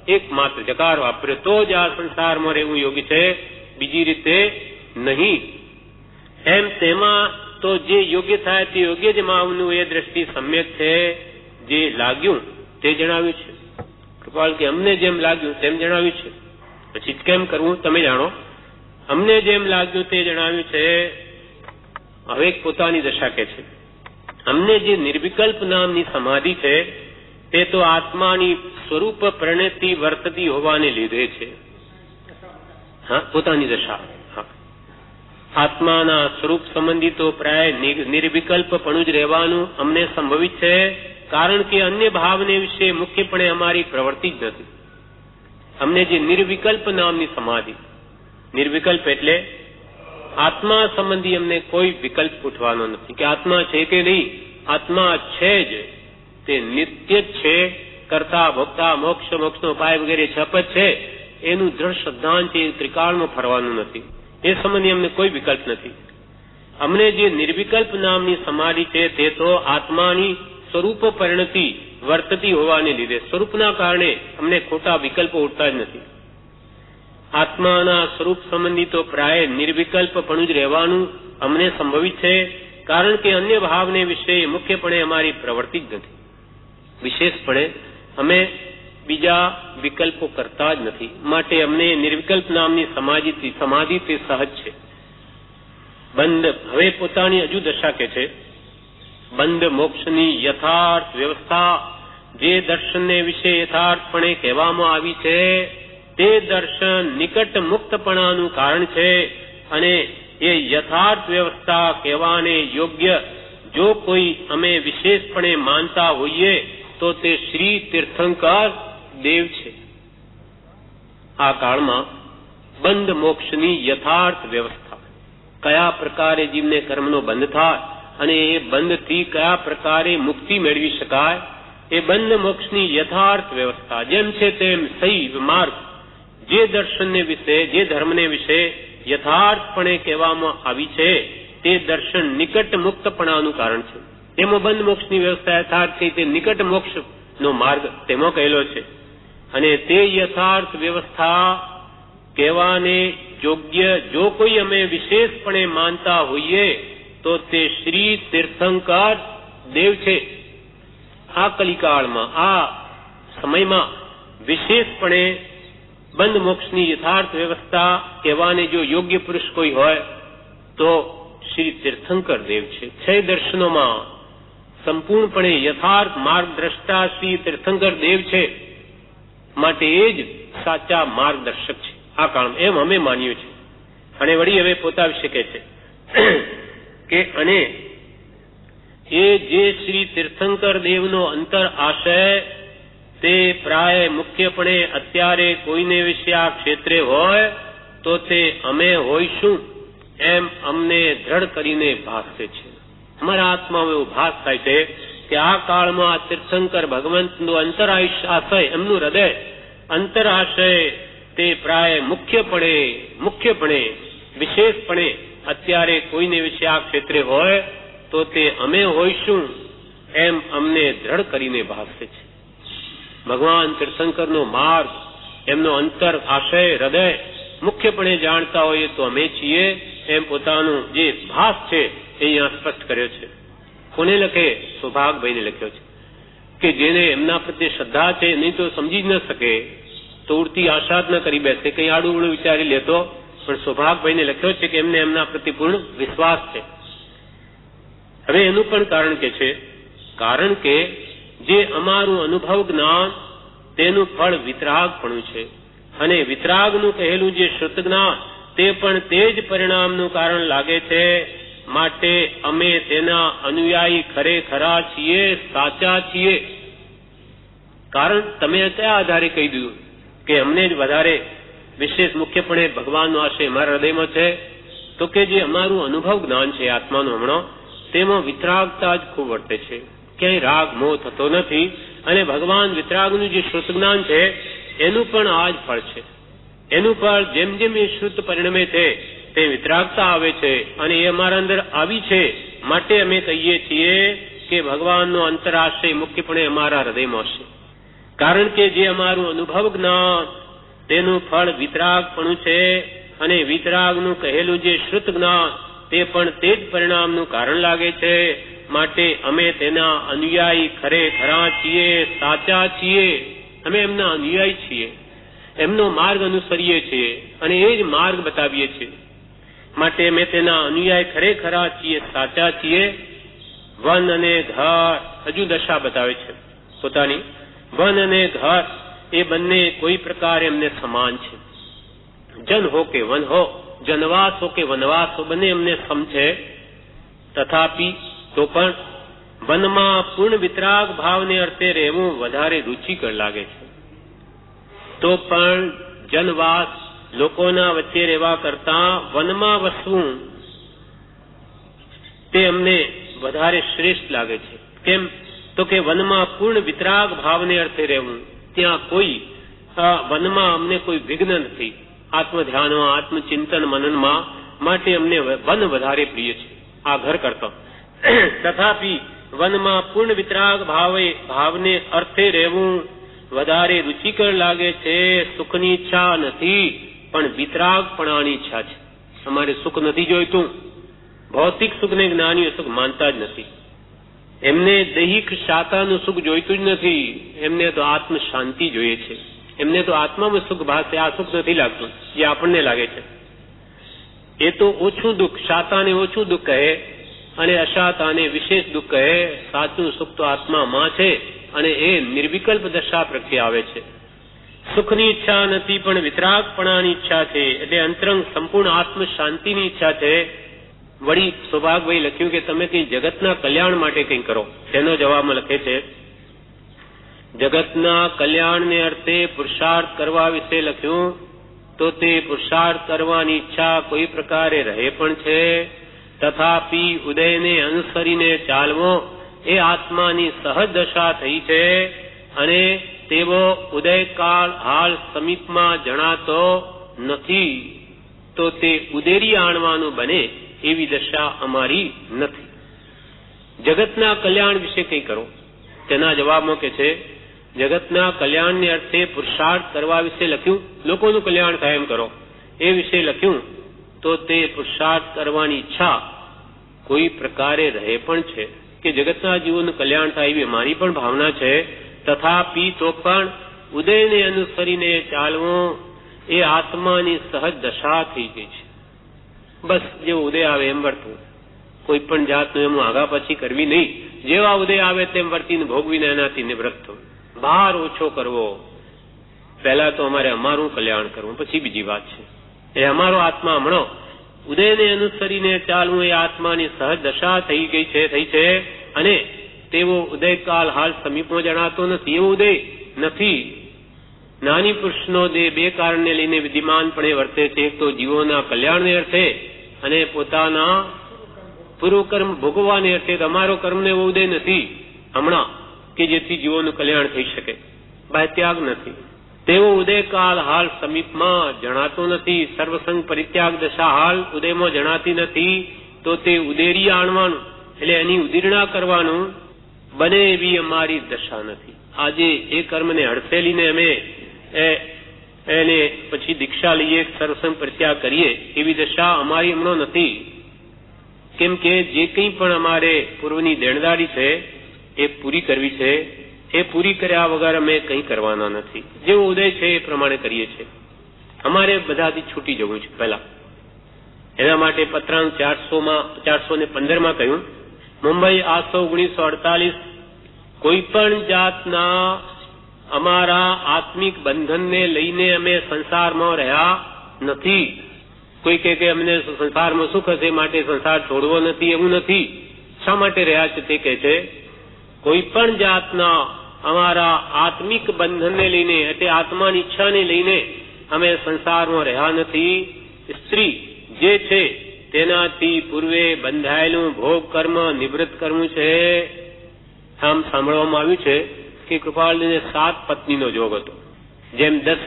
એકમાત્ર જકાર વાપર્યો તો જ આ સંસારમાં રહેવું યોગ્ય છે, બીજી રીતે નહીં. એમ તેમાં તો જે યોગ્ય થાય તે યોગ્ય જ માનવું એ દ્રષ્ટિ સમ્યક છે. જે લાગ્યું તે જણાવ્યું છે. કૃપાલ કે અમને જેમ લાગ્યું તેમ જણાવ્યું છે, પછી કેમ કરવું તમે જાણો. અમને જેમ લાગ્યું તે જણાવ્યું છે. હવે પોતાની દશા કે છે અમને જે નિર્વિકલ્પ નામની સમાધિ છે તે તો આત્માની સ્વરૂપ પ્રણતિ વર્તતી હોવાને લીધે છે. હા, પોતાની દશા આત્માના સ્વરૂપ સંબંધી તો પ્રાય નિર્વિકલ્પપણું જ રહેવાનું અમને સંભવિત છે, કારણ કે અન્ય ભાવને વિશે મુખ્યપણે અમારી પ્રવૃત્તિ જ નથી. અમને જે નિર્વિકલ્પ નામની સમાધિ, નિર્વિકલ્પ એટલે આત્મા સંબંધી અમને કોઈ વિકલ્પ ઉઠવાનો નથી કે આત્મા છે કે નહીં. આત્મા છે જ, તે નિત્ય જ છે. કર્તા ભોગતા મોક્ષ મોક્ષનો ઉપાય વગેરે છપત છે, એનું દ્રઢ શ્રદ્ધાન છે. ત્રિકાળમાં ફરવાનું નથી. એ સંબંધી અમને કોઈ વિકલ્પ નથી. અમને જે નિર્વિકલ્પ નામની સમાધિ છે તે તો આત્માની સ્વરૂપ પરિણતિ વર્તતી હોવાને લીધે, સ્વરૂપના કારણે અમને ખોટા વિકલ્પો ઉઠતા જ નથી. આત્માના સ્વરૂપ સંબંધી તો પ્રાય નિર્વિકલ્પપણું જ રહેવાનું અમને સંભવિત છે, કારણ કે અન્ય ભાવને વિશે મુખ્યપણે અમારી પ્રવૃત્તિ જ નથી. વિશેષપણે અમે બીજા વિકલ્પો કરતા જ નથી, માટે અમને નિર્વિકલ્પ નામની સમાધિ તે સહજ છે. બંધ હવે પોતાની હજુ દશા કે છે બંધ મોક્ષની યથાર્થ વ્યવસ્થા જે દર્શનને વિશે યથાર્થપણે કહેવામાં આવી છે તે દર્શન નિકટ મુક્તપણાનું કારણ છે, અને એ યથાર્થ વ્યવસ્થા કહેવાને યોગ્ય જો કોઈ અમે વિશેષપણે માનતા હોઈએ તો તે શ્રી તીર્થંકર દેવ છે. આ કાળમાં બંધ મોક્ષની યથાર્થ વ્યવસ્થા, કયા પ્રકારે જીવને કર્મનો બંધ થાય અને એ બંધથી કયા પ્રકારે મુક્તિ મેળવી શકાય, એ બંધ મોક્ષની યથાર્થ વ્યવસ્થા જેમ છે તેમ સહી માર્ગ જે દર્શનને વિશે, જે ધર્મને વિશે યથાર્થપણે કહેવામાં આવી છે તે દર્શન નિકટ મુક્તપણાનું કારણ છે. તેમાં બંધ મોક્ષની વ્યવસ્થા યથાર્થ છે, તે નિકટ મોક્ષનો માર્ગ તેમાં કહેલો છે. અને તે યથાર્થ વ્યવસ્થા કહેવાને યોગ્ય જો કોઈ અમે વિશેષપણે માનતા હોઈએ તો તે શ્રી તીર્થંકર દેવ છે. આ કલિકાળમાં, આ સમયમાં વિશેષપણે બંધ મોક્ષની યથાર્થ વ્યવસ્થા કહેવાને જો યોગ્ય પુરુષ કોઈ હોય તો શ્રી તીર્થંકર દેવ છે. 6 દર્શનોમાં સંપૂર્ણપણે યથાર્થ માર્ગદ્રષ્ટા શ્રી તીર્થંકર દેવ છે, માટે એ જ સાચા માર્ગદર્શક છે આ કાળમાં, એમ અમે માન્યું છે. અને વળી હવે પોતા વિશે કહે છે કે અને એ જે શ્રી તીર્થંકર દેવનો અંતર આશય તે પ્રાય મુખ્યપણે અત્યારે કોઈને વિશે આ ક્ષેત્રે હોય તો તે અમે હોઈશું એમ અમને દ્રઢ કરીને ભાસે છે. અમારા આત્મામાં એવો ભાસ થાય છે કે આ કાળમાં તીર્થંકર ભગવંતનું અંતરાશય એમનું હૃદય અંતરાશય તે પ્રાય મુખ્યપણે વિશેષપણે અત્યારે કોઈને વિશે આ ક્ષેત્રે હોય તો તે અમે હોઈશું એમ અમને દ્રઢ કરીને ભાસે છે. ભગવાન તીર્થંકરનો માર્ગ એમનો અંતર આશય હૃદય મુખ્યપણે જાણતા હોઈએ તો અમે છીએ એમ પોતાનું જે ભાસ છે એ અહીંયા સ્પષ્ટ કર્યો છે. કોને લખે? સૌભાગભાઈને લખ્યો છે કે જેને એમના પ્રત્યે શ્રદ્ધા છે નહીં તો સમજી જ ન શકે તો ઉડતી આશા જ ન કરી બેસે, કંઈ આડું વિચારી લેતો, પણ સૌભાગભાઈને લખ્યો છે કે એમને એમના પ્રત્યે પૂર્ણ વિશ્વાસ છે. હવે એનું પણ કારણ કે છે, કારણ કે જે અમારું અનુભવ જ્ઞાન તેનું ફળ વિતરાગપણું છે અને વિતરાગનું કહેલું જે શ્રુત જ્ઞાન તે પણ તે જ પરિણામનું કારણ લાગે છે. માટે અમે તેના અનુયાયી ખરેખરા છીએ, સાચા છીએ. કારણ તમે કયા આધારે કહી દીધું કે અમને જ વધારે વિશેષ મુખ્યપણે ભગવાનનો આશય અમારા હૃદયમાં છે? તો કે જે અમારું અનુભવ જ્ઞાન છે આત્માનું હમણાં તેમાં વિતરાગતા જ ખૂબ વર્તે છે, ક્યાંય રાગ મોહ થતો નથી. અને ભગવાન વિતરાગનું જે શ્રુત જ્ઞાન છે એનું પણ આ જ ફળ છે. એનું ફળ જેમ જેમ એ શ્રુત પરિણમે છે તે વિતરાગતા આવે છે અને એ અમારા અંદર આવી છે. માટે અમે કહીએ છીએ કે ભગવાનનો અંતરાશય મુખ્યપણે અમારા હૃદયમાં છે. કારણ કે જે અમારું અનુભવ જ્ઞાન તેનું ફળ વિતરાગપણું છે અને વિતરાગનું કહેલું જે શ્રુત જ્ઞાન તે પણ તે જ પરિણામનું કારણ લાગે છે. માટે અમે તેના અનુયાયી ખરેખરા છીએ, સાચા છીએ. અમે એમના અનુયાયી છીએ, એમનો માર્ગ અનુસરીએ છીએ અને એ જ માર્ગ બતાવીએ છીએ. માટે અમે તેના અનુયાયી ખરેખરા છીએ, સાચા છીએ. વન અને ઘર હજુ દશા બતાવે છે પોતાની. વન અને ઘર એ બંને કોઈ પ્રકારે એમને સમાન છે. જન હો કે વન હો, જનવાસ હો કે વનવાસ હો, બંને એમને સમ છે. તથાપી તો પણ વનમાં પૂર્ણ વિતરાગ ભાવને અર્થે રહેવું વધારે રુચિકર લાગે છે. તો પણ જનવાસ લોકોના વચ્ચે રહેવા કરતા વનમાં વસવું તે અમને વધારે શ્રેષ્ઠ લાગે છે. કેમ? તો કે વનમાં પૂર્ણ વિતરાગ ભાવને અર્થે રહેવું, ત્યાં કોઈ વનમાં અમને કોઈ વિઘ્ન નથી આત્મધ્યાનમાં, આત્મચિંતન મનનમાં. માટે અમને વન વધારે પ્રિય છે આ ઘર કરતા. તથાપી વનમાં પૂર્ણ વિતરાગ ભાવને અર્થે રહેવું વધારે રુચિકર લાગે છે. સુખની ઈચ્છા નથી પણ વિતરાગપણાની ઈચ્છા છે. અમારે સુખ નથી જોઈતું. ભૌતિક સુખને જ્ઞાનીઓ સુખ માનતા જ નથી. એમને દૈહિક શાખાનું સુખ જોઈતું જ નથી. એમને તો આત્મ શાંતિ જોઈએ છે. એમને તો આત્મામાં સુખ ભાસે, આ સુખ નથી લાગતું જે આપણને લાગે છે. એ તો ઓછું દુઃખ, શાતાને ઓછું દુઃખ કહે અને અશાતાને વિશેષ દુઃખ કહે. સાચું સુખ તો આત્મામાં છે અને એ નિર્વિકલ્પ દશા પ્રત્યે આવે છે. સુખની ઈચ્છા નથી પણ વિતરાગપણાની ઈચ્છા છે. એટલે અંતરંગ સંપૂર્ણ આત્મ શાંતિની ઈચ્છા છે. વળી સૌભાગભાઈ લખ્યું કે તમે કઈ જગતના કલ્યાણ માટે કંઈ કરો. તેનો જવાબમાં લખે છે, જગતના કલ્યાણને અર્થે પુરુષાર્થ કરવા વિશે લખ્યું તો તે પુરુષાર્થ કરવાની ઈચ્છા કોઈ પ્રકારે રહે પણ છે. તથાપી ઉદયને અનુસરીને ચાલવો એ આત્માની સહજ દશા થઈ છે અને તેવો ઉદયકાળ હાલ સમીપમાં જણાતો નથી. તો તે ઉદેરી આણવાનું બને એવી દશા અમારી નથી. જગતના કલ્યાણ વિશે કંઈ કરો. તેના જવાબમાં કે છે, જગતના કલ્યાણને અર્થે પુરુષાર્થ કરવા વિશે લખ્યું, લોકોનું કલ્યાણ થાય એમ કરો એ વિશે લખ્યું તો તે પુરુષાર્થ કરવાની ઈચ્છા કોઈ પ્રકારે રહે પણ છે કે જગતના જીવોનું કલ્યાણ થાય એવી મારી પણ ભાવના છે. તથાપી તો પણ ઉદયને અનુસરીને ચાલવું એ આત્માની સહજ દશા થઈ ગઈ છે. બસ જેવો ઉદય આવે એમ વર્તવું, કોઈ પણ જાતનું એમ આગા પછી કરવી નહીં. જેવા ઉદય આવે તેમ વર્તીને ભોગવીને એનાથી નિવૃત્ત થવું. ભાર ઓછો કરવો. પહેલા તો અમારે અમારું કલ્યાણ કરવું, પછી બીજી વાત છે. એ અમારો આત્મા હમણો ઉદયને અનુસરીને ચાલવું એ આત્માની સહજ દશા થઈ ગઈ છે, થઈ છે. અને તેવો ઉદયકાલ હાલ સમીપમાં જણાતો નથી. એવો ઉદય નથી. જ્ઞાની પુરુષનો દેહ બે કારણને લઈને વિદ્યમાનપણે વર્તે છે. એક તો જીવોના કલ્યાણને અર્થે અને પોતાના પૂર્વ કર્મ ભોગવવાને અર્થે. તમારો કર્મનો એવો ઉદય નથી હમણાં કે જેથી જીવોનું કલ્યાણ થઈ શકે. બાહ્યત્યાગ નથી. તેવો ઉદયકાળ હાલ સમીપમાં જણાતો નથી. સર્વસંગ પરિત્યાગ દશા હાલ ઉદયમાં જણાતી નથી. તો તે ઉદેરી આણવાનું એટલે એની ઉદીર્ણા કરવાનું બને એવી અમારી દશા નથી. આજે એ કર્મને હડસેલીને અમે એને પછી દીક્ષા લઈએ, સર્વસંગ પરિત્યાગ કરીએ એવી દશા અમારી હમણાં નથી. કેમ કે જે કંઈ પણ અમારે પૂર્વની દેણદારી છે એ પૂરી કરવી છે. એ પૂરી કર્યા વગર અમે કંઈ કરવાના નથી. જેવો ઉદય છે એ પ્રમાણે કરીએ છીએ. અમારે બધાથી છૂટી જવું છે પહેલા. એના માટે પત્રાંક 415 કહ્યું, મુંબઈ 8/1948 કોઈ પણ જાતના અમારા આત્મિક બંધનને લઈને અમે સંસારમાં રહ્યા નથી. કોઈ કે અમને સંસારમાં સુખ હશે માટે સંસાર છોડવો નથી, એવું નથી. શા માટે રહ્યા છે તે કહે છે, કોઈ પણ જાતના અમારા આત્મિક બંધનને લઈને એટલે આત્માની ઈચ્છાને લઈને અમે સંસારમાં રહ્યા નથી. સ્ત્રી જે છે તેનાથી પૂર્વે બંધાયેલું ભોગ કર્મ નિવૃત્ત કરવું છે. આમ સાંભળવામાં આવ્યું છે કે કૃપાળને 7 પત્નીનો જોગ હતો. જેમ 10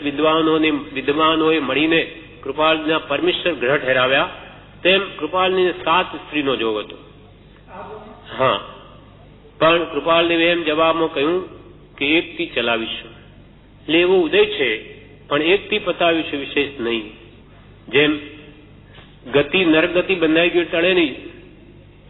વિદ્વાનોએ મળીને કૃપાળના પરમેશ્વર ગ્રહ ઠેરાવ્યા, તેમ કૃપાળની 7 સ્ત્રીનો જોગ હતો. હા, પણ કૃપાળદેવે એમ જવાબમાં કહ્યું કે એકથી ચલાવીશું. એટલે એવો ઉદય છે પણ એકથી પતાવીશું, વિશેષ નહીં. જેમ ગતિ નરગતિ બંધાઈ ગયું ટળે નહીં,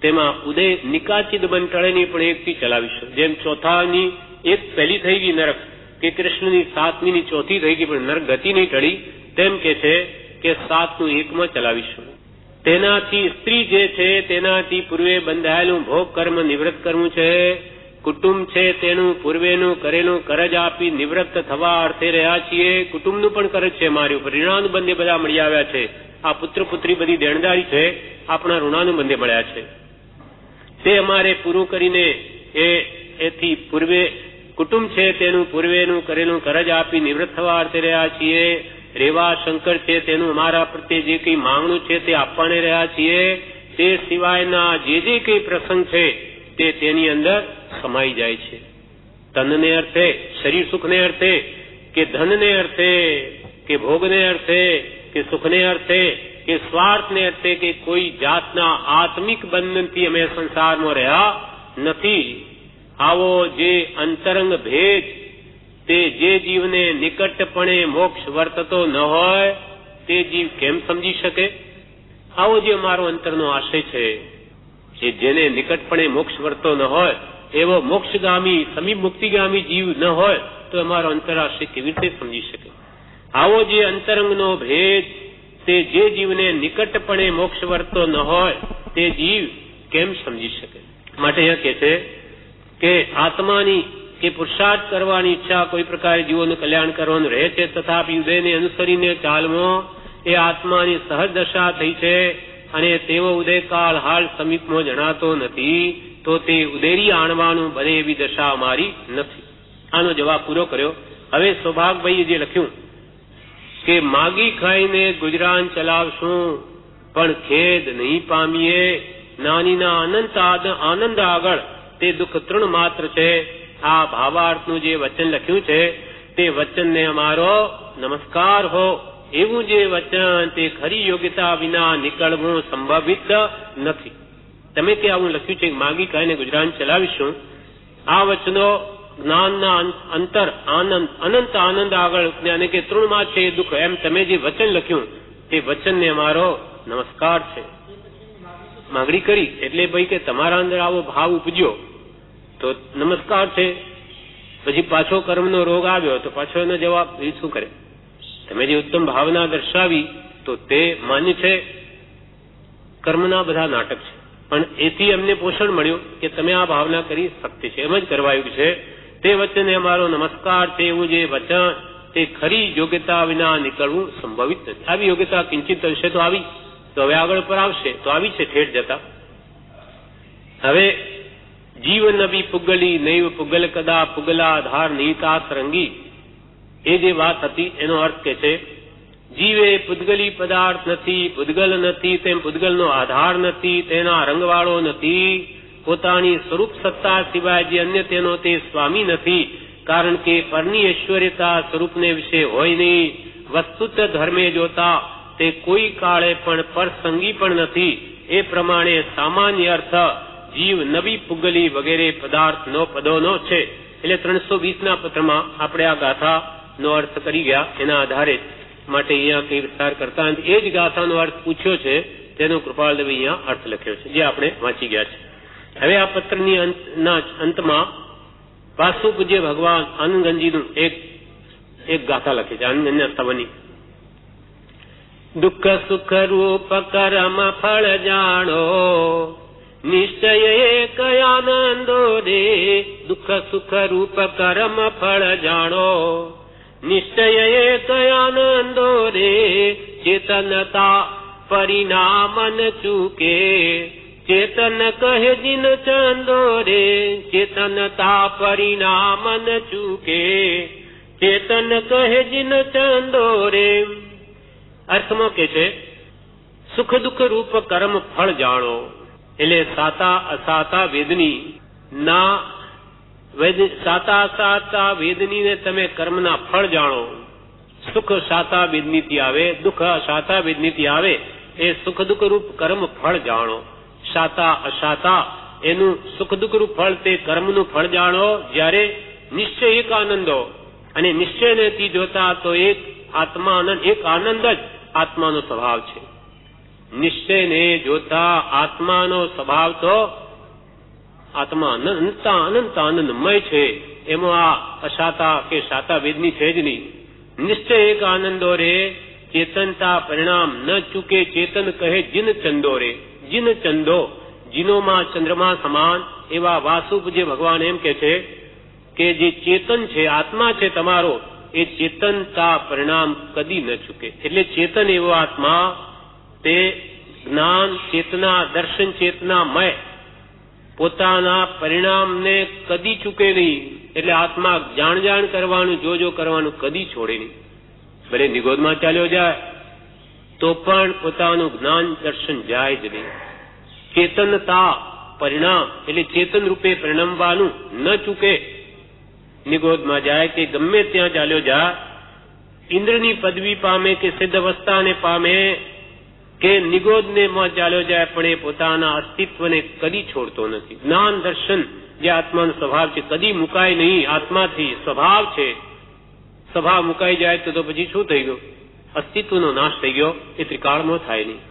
તેમાં ઉદય નિકાચિત બંધ ટળે નહીં, પણ એકથી ચલાવીશું. જેમ ચોથાની એક પહેલી થઈ ગઈ નરક કે કૃષ્ણની 7મીની ચોથી થઈ ગઈ પણ નરક ગતિ નહીં ટળી, તેમ કે છે કે 7નું 1માં ચલાવીશું. તેનાથી સ્ત્રી જે છે તેનાથી પૂર્વે બંધાયેલું ભોગ કર્મ નિવૃત્ત કરવું છે. કુટુંબ છે તેનું પૂર્વેનું કરેલું કરજ આપી નિવૃત્ત થવા અર્થે રહ્યા છીએ. કુટુંબનું પણ કરજ છે મારી ઉપર. ઋણાનુબંધે બધા મળી આવ્યા છે. આ પુત્ર પુત્રી બધી દેણદારી છે, આપણા ઋણાનુબંધે મળ્યા છે. તે અમારે પૂરું કરીને એથી પૂર્વે કુટુંબ છે તેનું પૂર્વેનું કરેલું કરજ આપી નિવૃત્ત થવા અર્થે રહ્યા છીએ. રેવા શંકર છે તેનું અમારા પ્રત્યે જે કંઈ માંગણું છે તે આપવાને રહ્યા છીએ. તે સિવાયના જે કંઈ પ્રસંગ છે તે તેની અંદર સમાઈ જાય છે. તનને અર્થે, શરીર સુખને અર્થે કે ધનને અર્થે કે ભોગને અર્થે કે સુખને અર્થે કે સ્વાર્થને અર્થે કે કોઈ જાતના આત્મિક બંધનથી અમે સંસારમાં રહ્યા નથી. આવો જે અંતરંગ ભેદ તે જે જીવને નિકટપણે મોક્ષ વર્તતો ન હોય તે જીવ કેમ સમજી શકે? આવો જે અમારો અંતરનો આશય છે, કે જેને નિકટપણે મોક્ષ વર્તતો ન હોય એવો મોક્ષગામી સમીપ મુક્તિગામી જીવ ન હોય તો અમારો અંતરાશય કેવી રીતે સમજી શકે? આવો જે અંતરંગનો ભેદ તે જે જીવને નિકટપણે મોક્ષ વર્તતો ન હોય તે જીવ કેમ સમજી શકે? માટે અહીંયા કહે છે કે આત્માની કે પુરુષાર્થ કરવાની ઈચ્છા કોઈ પ્રકારે જીવોનું કલ્યાણ કરવાનું રહે છે, તથાપી ઉદયને અનુસરીને ચાલમાં એ આત્માની સહજ દશા થઈ છે અને તેવો ઉદયકાળ હાલ સમીપમાં જણાતો નથી. તો તે ઉદેરી આણવાનું બને એવી દશા અમારી નથી. આનો જવાબ પૂરો કર્યો. હવે સૌભાગભાઈએ જે લખ્યું કે માગી ખાઈને ગુજરાન ચલાવશું પણ ખેદ નહીં પામીએ. નાનીના અનંત આનંદ આગળ તે દુઃખ તૃણ માત્ર છે. આ ભાવાર્થનું જે વચન લખ્યું છે તે વચનને અમારો નમસ્કાર હો. એવું જે વચન તે ખરી યોગ્યતા વિના નીકળવું સંભવિત નથી. તમે તે આવું લખ્યું છે માગી ખાઈને ગુજરાન ચલાવીશું. આ વચનો જ્ઞાનના અંતર આનંદ અનંત આનંદ આગળ અને કે તૃણમાં છે એ દુઃખ, એમ તમે જે વચન લખ્યું તે વચનને અમારો નમસ્કાર છે. માગણી કરી એટલે ભાઈ કે તમારા અંદર આવો ભાવ ઉપજ્યો તો નમસ્કાર છે. પછી પાછો કર્મનો રોગ આવ્યો તો પાછો એનો જવાબ એ શું કરે? તમે જે ઉત્તમ ભાવના દર્શાવી તો તે માન્ય છે. કર્મના બધા નાટક છે, પણ એથી અમને પોષણ મળ્યું કે તમે આ ભાવના કરી શકતી છે, એમ જ કરવાયું છે. તે વચને અમારો નમસ્કાર છે. એવું જે વચન તે ખરી યોગ્યતા વિના નીકળવું સંભવિત નથી. આવી યોગ્યતા કિંચિત હશે તો આવી, તો હવે આગળ પર આવશે તો આવી છે ઠેઠ જતા. હવે જીવ નબી પુગલી નૈવ પુગલ કદા પુગલાધાર નીતા તરંગી, એ જે વાત હતી એનો અર્થ કે છે જીવ એ પુદ્ગલી પદાર્થ નથી, પુદ્ગલ નથી, તેમ પુદ્ગલનો આધાર નથી, તેના રંગવાળો નથી, પોતાની સ્વરૂપ સત્તા સિવાય જે અન્ય તેનો તે સ્વામી નથી, કારણ કે પરની ઐશ્વર્યતા સ્વરૂપને વિશે હોય નહીં. વસ્તુત ધર્મે જોતા તે કોઈ કાળે પણ પરસંગી પણ નથી. એ પ્રમાણે સામાન્ય અર્થ જીવ નબી પુગલી વગેરે પદાર્થનો પદોનો છે. એટલે 320ના પત્રમાં આપણે આ ગાથાનો અર્થ કરી ગયા એના આધારે માટે અહીંયા કઈ વિસ્તાર કરતા એ જ ગાથાનો અર્થ પૂછ્યો છે, તેનો કૃપાલદેવે અહીંયા અર્થ લખ્યો છે, જે આપણે વાંચી ગયા છે. હવે આ પત્રની અંતમાં વાસુ પૂજ્ય ભગવાન આનંદગંજીનું એક ગાથા લખી છે, આનંદગંજના સ્તવની. દુઃખ સુખ રૂપ કરમ ફળ જાણો, નિશ્ચય એક આનંદો રે. દુઃખ સુખ રૂપ કરમ ફળ જાણો, નિશ્ચય એક આનંદો રે. ચેતનતા પરિણામન ચૂકે, ચેતન કહે જીન ચંદો રે. ચેતનતા પરિણામન ચૂકે, ચેતન કહે જીન ચંદો રે. અર્થમાં કે છે સુખ દુઃખ રૂપ કર્મ ફળ જાણો, એટલે સાતા અસાતા વેદની ના સાતા અસાતા વેદની ને તમે કર્મના ફળ જાણો. સુખ સાતા વેદનીથી આવે, દુઃખ અસાતા વેદનીથી આવે. એ સુખ દુઃખ રૂપ કર્મ ફળ જાણો. સાતા અસાતા એનું સુખ દુઃખ રૂપ ફળ તે કર્મનું ફળ જાણો. જ્યારે નિશ્ચય એક આનંદો, અને નિશ્ચયનેથી જોતા તો એક આત્મા આનંદ, એક આનંદ જ આત્માનો સ્વભાવ છે. નિશ્ચયને જોતા આત્માનો સ્વભાવ તો આત્મા અનંત આનંદમય છે. એમાં આ અસાતા કે સાતા વેદની છે જ નહીં. નિશ્ચય એક આનંદો રે, ચેતનતા પરિણામ ન ચૂકે. ચેતન કહે જીન ચંદો રે. જીન ચંદો, જીનોમાં ચંદ્રમા સમાન એવા વાસુ પૂજ્ય ભગવાન એમ કે છે કે જે ચેતન છે, આત્મા છે તમારો, એ ચેતનતા પરિણામ કદી ન ચૂકે. એટલે ચેતન એવો આત્મા તે જ્ઞાન ચેતના દર્શન ચેતનામય પોતાના પરિણામને કદી ચૂકે નહીં. એટલે આત્મા જાણ કરવાનું, જો કરવાનું કદી છોડે નહીં. ભલે નિગોદમાં ચાલ્યો જાય તો પણ પોતાનું જ્ઞાન દર્શન જાય જ નહીં. ચેતનતા પરિણામ એટલે ચેતન રૂપે પરિણમવાનું ન ચૂકે. નિગોદમાં જાય કે ગમે ત્યાં ચાલ્યો જાય, ઇન્દ્રની પદવી પામે કે સિદ્ધ અવસ્થાને પામે કે નિગોદને માં ચાલ્યો જાય, પણ એ પોતાના અસ્તિત્વને કદી છોડતો નથી. જ્ઞાન દર્શન જે આત્માનો સ્વભાવ છે કદી મુકાય નહીં. આત્માથી સ્વભાવ છે, સ્વભાવ મુકાઈ જાય તો પછી શું થઈ ગયું? અસ્તિત્વનો નાશ થઈ ગયો. એ ત્રિકાળમાં થાય નહીં.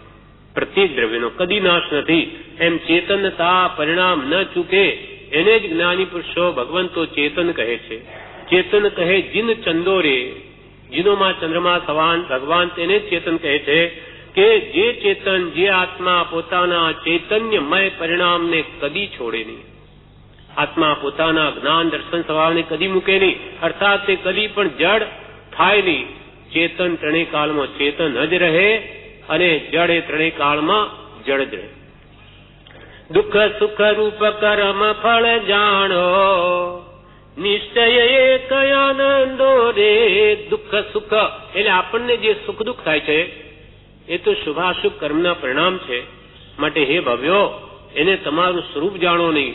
પ્રત્યેક દ્રવ્યનો કદી નાશ નથી. એમ ચેતનતા પરિણામ ન ચૂકે એને જ જ્ઞાની પુરુષો ભગવંતો ચેતન કહે છે. ચેતન કહે જીન ચંદો રે. જીનોમાં ચંદ્રમા સવાન ભગવાન તેને ચેતન કહે છે કે જે ચેતન, જે આત્મા પોતાના ચૈતન્યમય પરિણામને કદી છોડે નહીં. આત્મા પોતાના જ્ઞાન દર્શન સ્વભાવને કદી મૂકે નહીં. અર્થાત તે કદી પણ જડ થાય નહીં. ચેતન ત્રણેય કાળમાં ચેતન જ રહે અને જડ એ ત્રણેય કાળમાં જડ જ રહે. દુઃખ સુખ રૂપ કર્મ ફળ જાણો, નિશ્ચય એક આનંદો રે. દુઃખ સુખ એટલે આપણને જે સુખ દુઃખ થાય છે એ તો શુભાશુભ કર્મના પરિણામ છે. માટે હે ભવ્યો, એને તમારું સ્વરૂપ જાણો નહીં.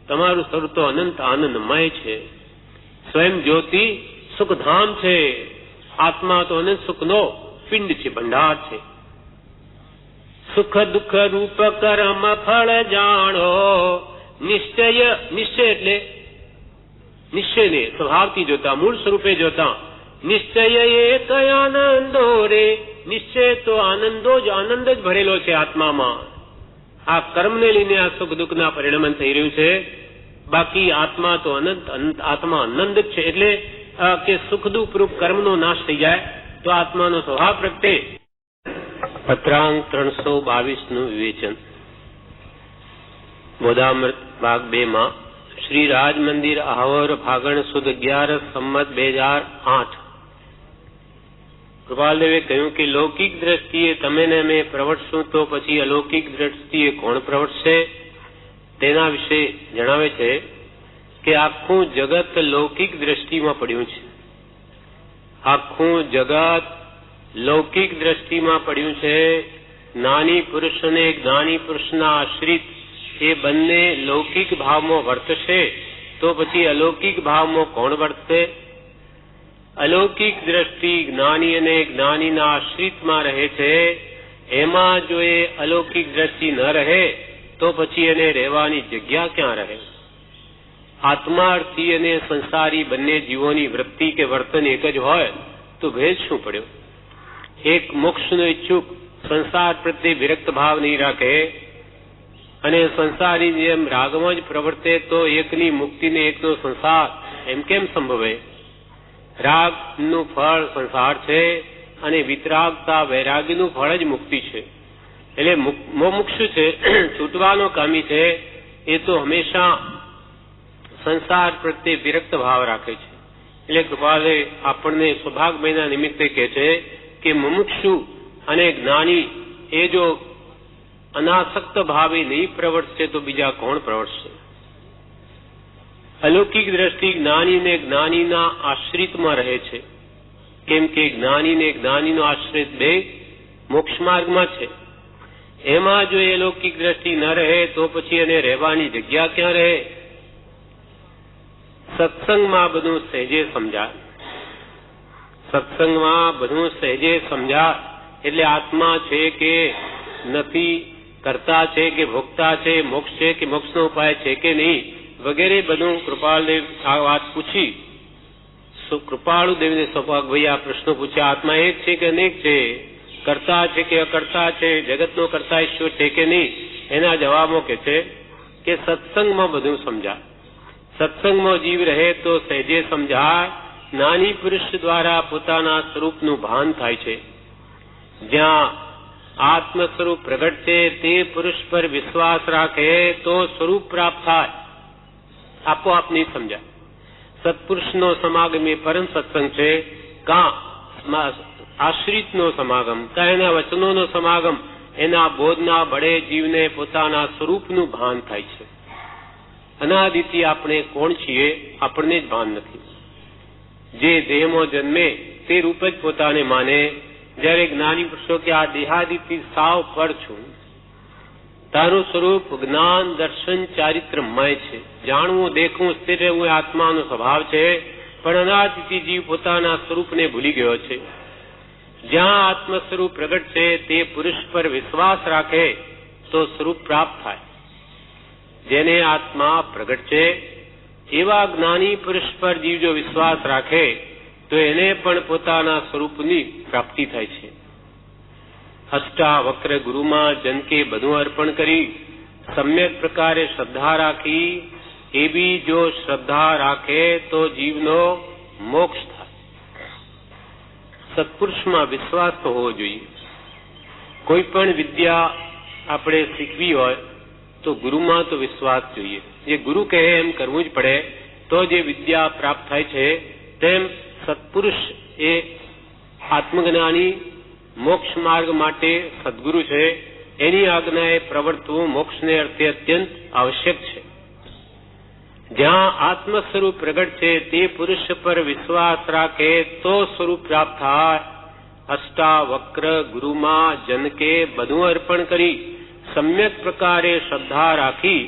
તમારું સ્વરૂપ તો અનંત આનંદમય છે. સ્વયં જ્યોતિ સુખધામ છે. આત્મા તો અનંત સુખનો પિંડ છે, ભંડાર છે. સુખ દુઃખ રૂપ કર્મ ફળ જાણો, નિશ્ચય. નિશ્ચય એટલે નિશ્ચયને સ્વભાવથી જોતા, મૂળ સ્વરૂપે જોતા. નિશ્ચય એક આનંદો રે. નિશ્ચય તો આનંદો જ આનંદ જ ભરેલો છે આત્મામાં. આ કર્મને લઈને આ સુખ દુઃખના પરિણમન થઈ રહ્યું છે. બાકી આત્મા તો અનંત આત્મા આનંદ જ છે. એટલે કે સુખ દુઃખ રૂપ કર્મનો નાશ થઈ જાય તો આત્માનો સ્વભાવ પ્રગટે. પત્રાંક 322 વિવેચન. બોધામૃત ભાગ 2 શ્રી રાજ મંદિર આહોર ફાગણ સુદ 11 સંમત 2008. કૃપાલદેવે કહ્યું કે લૌકિક દ્રષ્ટિએ તમે ને મેં પ્રવર્તશું તો પછી અલૌકિક દ્રષ્ટિએ કોણ પ્રવર્તશે? તેના વિશે જણાવે છે કે આખું જગત લૌકિક દ્રષ્ટિમાં પડ્યું છે. આખું જગત લૌકિક દ્રષ્ટિમાં પડ્યું છે. જ્ઞાની પુરુષ અને જ્ઞાની પુરુષના આશ્રિત એ બંને લૌકિક ભાવમાં વર્તશે તો પછી અલૌકિક ભાવમાં કોણ વર્તશે? અલૌકિક દ્રષ્ટિ જ્ઞાની અને જ્ઞાનીના આશ્રિતમાં રહે છે. એમાં જો એ અલૌકિક દ્રષ્ટિ ન રહે તો પછી એને રહેવાની જગ્યા ક્યાં રહે? આત્માર્થી અને સંસારી બંને જીવોની વૃત્તિ કે વર્તન એક જ હોય તો ભેદ શું પડ્યો? એક મોક્ષનો ઈચ્છુક સંસાર પ્રત્યે વિરક્ત ભાવ નહીં રાખે અને સંસારી જેમ રાગમાં જ પ્રવર્તે તો એકની મુક્તિ ને એકનો સંસાર એમ કેમ સંભવે? રાગનું ફળ સંસાર છે અને વિતરાગતા વૈરાગ્યનું ફળ જ મુક્તિ છે. એટલે મોમુક્ષુ છે, છૂટવાનો કામી છે, એ તો હંમેશા સંસાર પ્રત્યે વિરક્ત ભાવ રાખે છે. એટલે કૃપાલે આપણને સૌભાગ્યના નિમિત્તે કહે છે કે મુમુક્ષુ અને જ્ઞાની એ જો અનાસક્ત ભાવે નહીં પ્રવર્તશે તો બીજા કોણ પ્રવર્તશે? અલૌકિક દ્રષ્ટિ જ્ઞાની ને જ્ઞાનીના આશ્રિતમાં રહે છે. કેમ કે જ્ઞાની ને જ્ઞાનીનો આશ્રિત બે મોક્ષ માર્ગમાં છે. એમાં જો એ લૌકિક દ્રષ્ટિ ન રહે તો પછી એને રહેવાની જગ્યા ક્યાં રહે? સત્સંગમાં બધું સહેજે સમજાય. સત્સંગમાં બધું સહેજે સમજાય એટલે આત્મા છે કે નથી, કરતા છે કે ભોગતા છે, મોક્ષ છે કે મોક્ષનો ઉપાય છે કે નહીં વગેરે બધું કૃપાળુદેવ આ વાત પૂછી. કૃપાળુદેવને સૌભાગભાઈ આ પ્રશ્નો પૂછ્યા, આત્મા એક છે કે અનેક છે, કરતા છે કે અકર્તા છે, જગતનો કરતા ઈશ્વર છે કે નહીં? એના જવાબો કે છે કે સત્સંગમાં બધું સમજાય. સત્સંગમાં જીવ રહે તો સહેજે સમજાય. જ્ઞાની પુરુષ દ્વારા પોતાના સ્વરૂપનું ભાન થાય છે. જ્યાં આત્મ સ્વરૂપ પ્રગટ છે તે પુરુષ પર વિશ્વાસ રાખે તો સ્વરૂપ પ્રાપ્ત થાય, આપોઆપ નહીં સમજાય. સત્પુરુષનો સમાગમ એ પરમ સત્સંગ છે. કાં આશ્રિતનો સમાગમ, કાં એના વચનોનો સમાગમ, એના બોધના બળે જીવને પોતાના સ્વરૂપનું ભાન થાય છે. અનાદિથી આપણે કોણ છીએ આપણને જ ભાન નથી. જે દેહમાં જન્મે તે રૂપ જ પોતાને માને. જ્યારે જ્ઞાની પુરુષો કે આ દેહાદિથી સાવ પર છું, તારું સ્વરૂપ જ્ઞાન દર્શન ચારિત્રમય છે, જાણવું દેખવું સ્થિર રહેવું એ આત્માનો સ્વભાવ છે. પણ અનાદિથી જીવ પોતાના સ્વરૂપને ભૂલી ગયો છે. જ્યાં આત્મ સ્વરૂપ પ્રગટ છે તે પુરુષ પર વિશ્વાસ રાખે તો સ્વરૂપ પ્રાપ્ત થાય. જેને આત્મા પ્રગટ છે એવા જ્ઞાની પુરુષ પર જીવ જો વિશ્વાસ રાખે તો એને પણ પોતાના સ્વરૂપની પ્રાપ્તિ થાય છે. અષ્ટાવક્ર ગુરુમાં જનકે બધું અર્પણ કરી સમ્યક પ્રકારે શ્રદ્ધા રાખી એવી જો શ્રદ્ધા રાખે તો જીવનો મોક્ષ થાય. સત્પુરુષમાં વિશ્વાસ તો હોવો જોઈએ. કોઈ પણ વિદ્યા આપણે શીખવી હોય તો ગુરુમાં તો વિશ્વાસ જોઈએ. જે ગુરુ કહે એમ કરવું જ પડે તો જે વિદ્યા પ્રાપ્ત થાય છે. તેમ સત્પુરુષ એ આત્મજ્ઞાની મોક્ષ માર્ગ માટે સદગુરુ છે. એની આજ્ઞાએ પ્રવર્તવું મોક્ષને અર્થે અત્યંત આવશ્યક છે. જ્યાં આત્મ સ્વરૂપ પ્રગટ છે તે પુરુષ પર વિશ્વાસ રાખે તો સ્વરૂપ પ્રાપ્ત થાય. અષ્ટાવક્ર ગુરુમાં જનકે બધું અર્પણ કરી સમ્યક પ્રકારે શ્રદ્ધા રાખી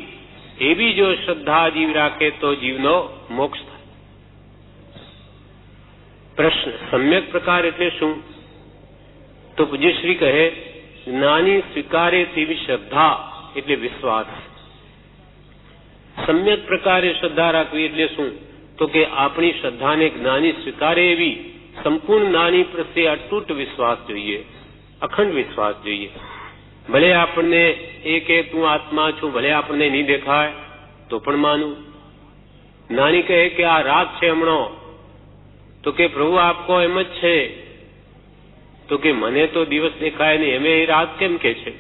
એવી જો શ્રદ્ધા જીવ રાખે તો જીવનો મોક્ષ થાય. પ્રશ્ન, સમ્યક પ્રકાર એટલે શું? તો પૂજ્યશ્રી કહે, જ્ઞાની સ્વીકારે તેવી શ્રદ્ધા એટલે વિશ્વાસ. સમ્યક પ્રકારે શ્રદ્ધા રાખવી એટલે શું? તો કે આપણી શ્રદ્ધાને જ્ઞાની સ્વીકારે એવી સંપૂર્ણ જ્ઞાની પ્રત્યે અતૂટ વિશ્વાસ જોઈએ, અખંડ વિશ્વાસ જોઈએ. ભલે આપણને એ કે તું આત્મા છું, ભલે આપણને નહીં દેખાય તો પણ માનું. જ્ઞાની કહે કે આ રાત છે હમણો, તો કે પ્રભુ આપકો એમ જ છે, તો કે મને તો દિવસ દેખાય નહીં, એમે એ રાત કેમ કે છે?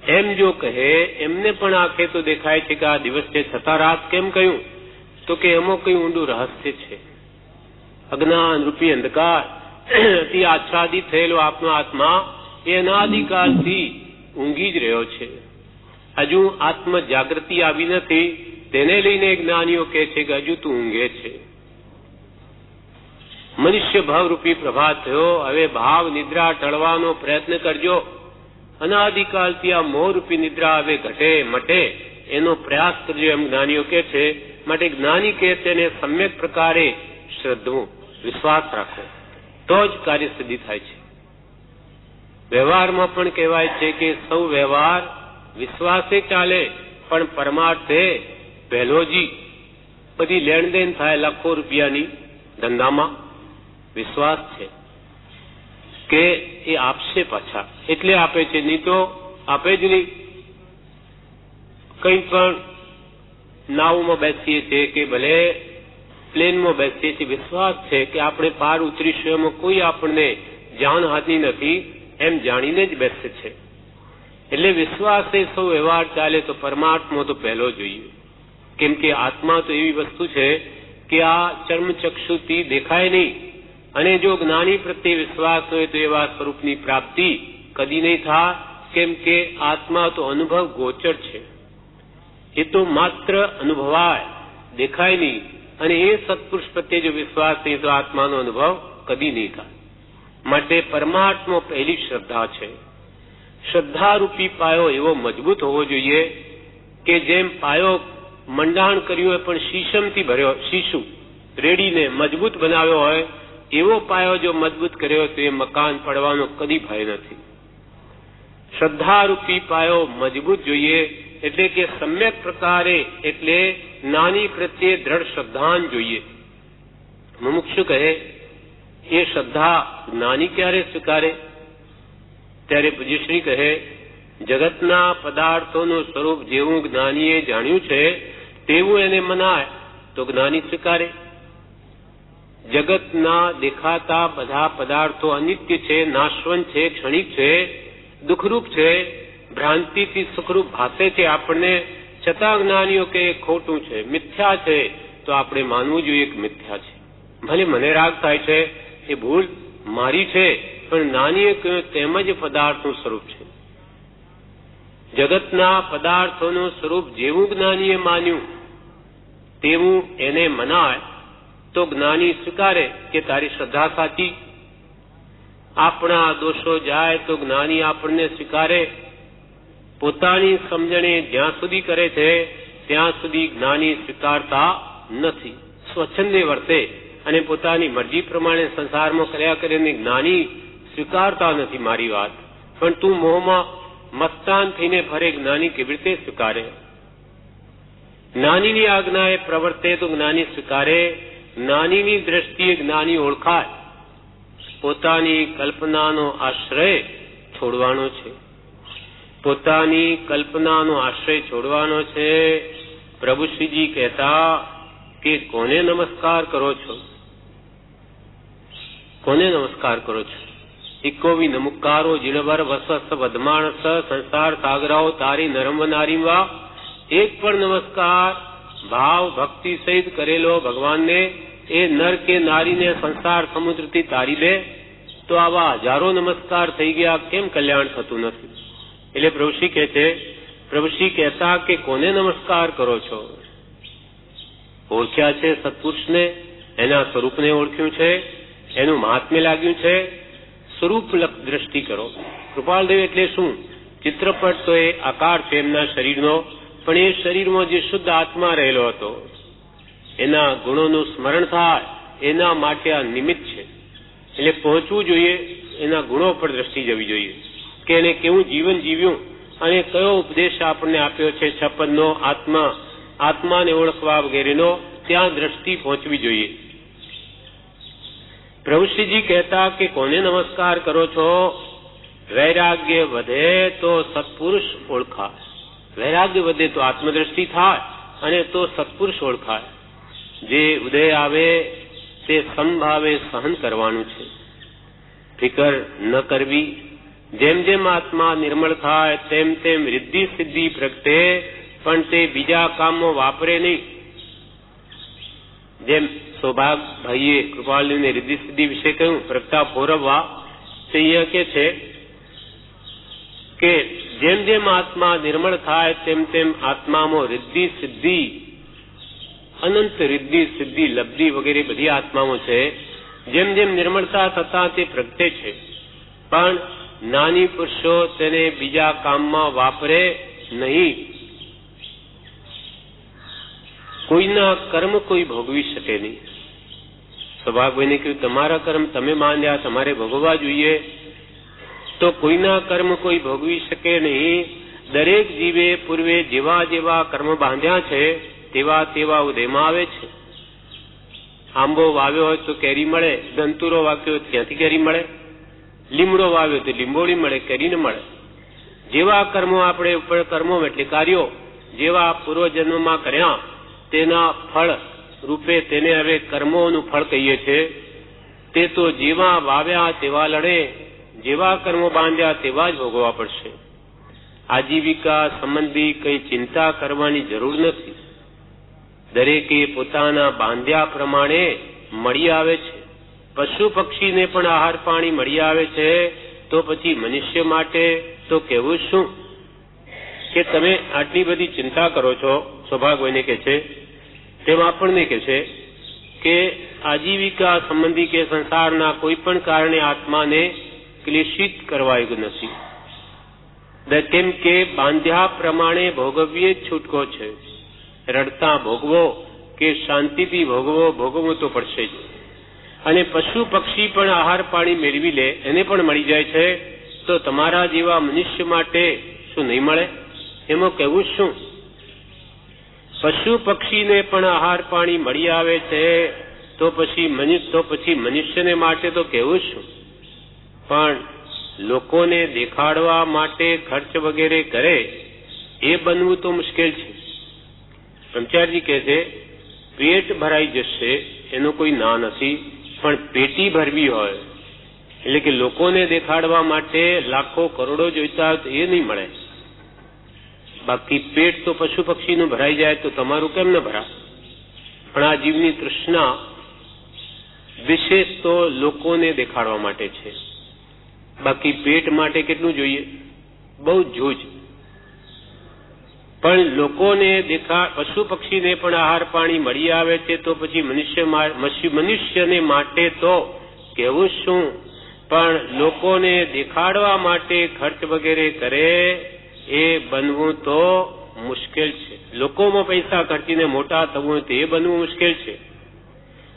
એમ જો કહે એમને પણ આંખે તો દેખાય છે કે આ દિવસ છે, છતાં રાત કેમ કહ્યું? તો કે એમાં કઈ ઊંડું રહસ્ય છે. અજ્ઞાન રૂપી અંધકાર અતિ આચ્છાદિત થયેલો આપનો આત્મા એ અનાદિકાળથી ઊંઘી જ રહ્યો છે. હજુ આત્મ જાગૃતિ આવી નથી, તેને લઈને જ્ઞાનીઓ કહે છે કે હજુ તું ઊંઘે છે. મનુષ્ય ભાવરૂપી પ્રભાત થયો, હવે ભાવ નિદ્રા ટળવાનો પ્રયત્ન કરજો. અનાદિકાળથી આ મોહરૂપી નિદ્રા હવે ઘટે મટે એનો પ્રયાસ કરજો, એમ જ્ઞાનીઓ કહે છે. માટે જ્ઞાની કહે તેને સમ્યક પ્રકારે શ્રદ્ધવું, વિશ્વાસ રાખો, તો જ કાર્ય સિદ્ધિ થાય છે. વ્યવહારમાં પણ કહેવાય છે કે સૌ વ્યવહાર વિશ્વાસે ચાલે, પણ પરમાર્થે પહેલોજી બધી લેણદેન થાય લાખો રૂપિયાની ધંધામાં વિશ્વાસ છે કે એ આપશે પાછા, એટલે આપે છે, નહીં તો આપે જ નહીં. કંઈ પણ નાવમાં બેસીએ છીએ કે ભલે પ્લેનમાં બેસીએ છીએ, વિશ્વાસ છે કે આપણે પાર ઉતરીશું, એમાં કોઈ આપણને જાનહાનિ નથી, એમ જાણીને જ બેસે છે. એટલે વિશ્વાસે સૌ વ્યવહાર ચાલે, તો પરમાત્મા તો પહેલો જોઈએ. કેમ કે આત્મા તો એવી વસ્તુ છે કે આ ચર્મચક્ષુથી દેખાય નહીં, અને જો જ્ઞાની પ્રત્યે વિશ્વાસ હોય તો એવા સ્વરૂપની પ્રાપ્તિ કદી નહીં થાય. કેમ કે આત્મા તો અનુભવ ગોચર છે, એ તો માત્ર અનુભવાય, દેખાય નહીં. અને એ સત્પુરુષ પ્રત્યે જો વિશ્વાસ નહીં તો આત્માનો અનુભવ કદી નહીં થાય. માટે પરમાત્મા પહેલી શ્રદ્ધા છે. શ્રદ્ધારૂપી પાયો એવો મજબૂત હોવો જોઈએ કે જેમ પાયો મંડાણ કર્યું હોય પણ શીશમથી ભર્યો, શીશુ રેડીને મજબૂત બનાવ્યો હોય, એવો પાયો જો મજબૂત કર્યો તો એ મકાન પડવાનો કદી ભય નથી. શ્રદ્ધારૂપી પાયો મજબૂત જોઈએ, એટલે કે સમ્યક પ્રકારે, એટલે જ્ઞાની પ્રત્યે દ્રઢ શ્રદ્ધાન જોઈએ. મુમુક્ષુ કહે એ શ્રદ્ધા જ્ઞાની ક્યારે સ્વીકારે? ત્યારે પૂજ્યશ્રી કહે, જગતના પદાર્થોનું સ્વરૂપ જેવું જ્ઞાનીએ જાણ્યું છે તેવું એને મનાય તો જ્ઞાની સ્વીકારે. જગતના દેખાતા બધા પદાર્થો અનિત્ય છે, નાશવંત છે, ક્ષણિક છે, દુઃખરૂપ છે, ભ્રાંતિથી સુખરૂપ ભાસે છે આપણને, છતાં જ્ઞાનીઓ કે ખોટું છે, મિથ્યા છે, તો આપણે માનવું જોઈએ કે મિથ્યા છે. ભલે મને રાગ થાય છે, એ ભૂલ મારી છે, પણ જ્ઞાનીએ કહ્યું તેમ જ પદાર્થનું સ્વરૂપ છે. જગતના પદાર્થોનું સ્વરૂપ જેવું જ્ઞાનીએ માન્યું તેવું એને મનાય તો જ્ઞાની સ્વીકારે કે તારી શ્રદ્ધા સાચી. આપણા દોષો જાય તો જ્ઞાની આપણને સ્વીકારે. પોતાની સમજણે જ્યાં સુધી કરે છે ત્યાં સુધી જ્ઞાની સ્વીકારતા નથી. સ્વચ્છંદે વર્તે અને પોતાની મરજી પ્રમાણે સંસારમાં કર્યા કરીને જ્ઞાની સ્વીકારતા નથી મારી વાત. પણ તું મોહમાં મસ્તાન થઈને ફરે, જ્ઞાની કેવી રીતે સ્વીકારે? જ્ઞાનીની આજ્ઞાએ પ્રવર્તે તો જ્ઞાની સ્વીકારે. જ્ઞાનીની દ્રષ્ટિએ જ્ઞાની ઓળખાય. પોતાની કલ્પનાનો આશ્રય છોડવાનો છે, પોતાની કલ્પનાનો આશ્રય છોડવાનો છે. પ્રભુ શ્રીજી કહેતા કે કોને નમસ્કાર કરો છો? કોને નમસ્કાર કરો છો? ઇકોવી નમુકારો જીણવર વસવસ વધમાણસ સંસાર સાગરાઓ તારી નરમ નારીવા. એક પણ નમસ્કાર ભાવ ભક્તિ સહિત કરેલો ભગવાનને એ નર કે નારીને સંસાર સમુદ્રથી તારી દે તો આવા હજારો નમસ્કાર થઈ ગયા, કેમ કલ્યાણ થતું નથી? એટલે પ્રભુશ્રી કહે છે, પ્રભુશ્રી કહેતા કે કોને નમસ્કાર કરો છો? ઓળખ્યા છે સત્પુરુષને, એના સ્વરૂપને ઓળખ્યું છે, એનું મહાત્મ્ય લાગ્યું છે, સ્વરૂપ દ્રષ્ટિ કરો. કૃપાલદેવ એટલે શું? ચિત્રપટ તો એ આકાર છે એમના શરીરનો, પણ એ શરીરમાં જે શુદ્ધ આત્મા રહેલો હતો એના ગુણોનું સ્મરણ થાય એના માટે આ નિમિત્ત છે. એટલે પહોંચવું જોઈએ, એના ગુણો પર દ્રષ્ટિ જવી જોઈએ કે એને કેવું જીવન જીવ્યું અને કયો ઉપદેશ આપણને આપ્યો છે 56નો આત્માને ઓળખવા વગેરેનો, ત્યાં દ્રષ્ટિ પહોંચવી જોઈએ. પ્રભુશ્રીજી કહેતા કે કોને નમસ્કાર કરો છો? વૈરાગ્ય વધે તો સત્પુરુષ ઓળખાય. વૈરાગ્ય વધે તો આત્મદ્રષ્ટિ થાય અને તો સત્પુરુષ ઓળખાય. જે ઉદય આવે તે સમભાવે સહન કરવાનું છે, ફિકર ન કરવી. જેમ જેમ આત્મા નિર્મળ થાય તેમ તેમ રિદ્ધિ સિદ્ધિ પ્રગટે, પણ તે બીજા કામમાં વાપરે નહીં. જેમ સૌભાગ ભાઈએ કૃપાલને રિદ્ધિ સિદ્ધિ વિશે કહ્યું, પ્રગટા ફોરવવા, તે અહીંયા કે છે કે જેમ જેમ આત્મા નિર્મળ થાય તેમ તેમ આત્મામાં રિદ્ધિ સિદ્ધિ, અનંત રિદ્ધિ સિદ્ધિ લબ્ધિ વગેરે બધી આત્માઓ છે. જેમ જેમ નિર્મળતા થતા તે પ્રગટે છે. પણ જ્ઞાની પુરુષો તેને બીજા કામમાં વાપરે નહીં. કોઈના કર્મ કોઈ ભોગવી શકે નહીં. સૌભાગભાઈને કહ્યું, તમારા કર્મ તમે માંડ્યા, તમારે ભોગવવા જોઈએ. તો કોઈના કર્મ કોઈ ભોગવી શકે નહીં. દરેક જીવે પૂર્વે જેવા જેવા કર્મ બાંધ્યા છે તેવા તેવા ઉદયમાં આવે છે. આંબો વાવ્યો હોય તો કેરી મળે, દંતુરો વાવ્યો હોય ત્યાંથી કેરી મળે, લીમડો વાવ્યો તો લીંબોળી મળે, કેરી ન મળે. જેવા કર્મો આપણે ઉપર કર્મો એટલે કાર્યો જેવા પૂર્વજન્મમાં કર્યા તેના ફળ રૂપે તેને હવે કર્મોનું ફળ કહીએ છીએ. તે તો જેવા વાવ્યા તેવા લડે, જેવા કર્મો બાંધ્યા તેવા જ ભોગવવા પડશે. આજીવિકા સંબંધી કઈ ચિંતા કરવાની જરૂર નથી. દરેકે પોતાના બાંધ્યા પ્રમાણે મળી આવે છે. પશુ પક્ષીને પણ આહાર પાણી મળી આવે છે. તો પછી મનુષ્ય માટે તો કહેવું શું કે તમે આટલી બધી ચિંતા કરો છો. સૌભાગ્યને કહે છે તેમ આપણને કહે છે કે આજીવિકા સંબંધી કે સંસારના કોઈ પણ કારણે આત્માને ક્લેશિત કરવાયું નથી. કેમ કે બાંધ્યા પ્રમાણે ભોગવીએ જ છૂટકો છે. રડતા ભોગવો કે શાંતિથી ભોગવો, ભોગવવું તો પડશે જ. અને પશુ પક્ષી પણ આહાર પાણી મેળવી લે, એને પણ મળી જાય છે. તો તમારા જેવા મનુષ્ય માટે શું નહીં મળે? એમાં કહેવું શું? પશુ પક્ષીને પણ આહાર પાણી મળી આવે છે તો પછી મનુષ્યને માટે તો કહેવું શું? પણ લોકોને દેખાડવા માટે ખર્ચ વગેરે કરે એ બનવું તો મુશ્કેલ છે. બ્રહ્મચારીજી કહે છે પેટ ભરાઈ જશે એનો કોઈ ના નથી, પણ પેટી ભરવી હોય એટલે કે લોકોને દેખાડવા માટે લાખો કરોડો જોઈતા હોય તો એ નહીં મળે. બાકી પેટ તો પશુ પક્ષીનું ભરાઈ જાય તો તમારું કેમ ન ભરા? પણ આ જીવની તૃષ્ણા વિશેષ તો લોકોને દેખાડવા માટે છે. બાકી પેટ માટે કેટલું જોઈએ? બહુ જોજ. પણ લોકોને પશુ પક્ષીને પણ આહાર પાણી મળી આવે છે તો પછી મનુષ્યને માટે તો કહેવું શું? પણ લોકોને દેખાડવા માટે ખર્ચ વગેરે કરે એ બનવું તો મુશ્કેલ છે. લોકોમાં પૈસા ખર્ચીને મોટા થવું તો એ બનવું મુશ્કેલ છે.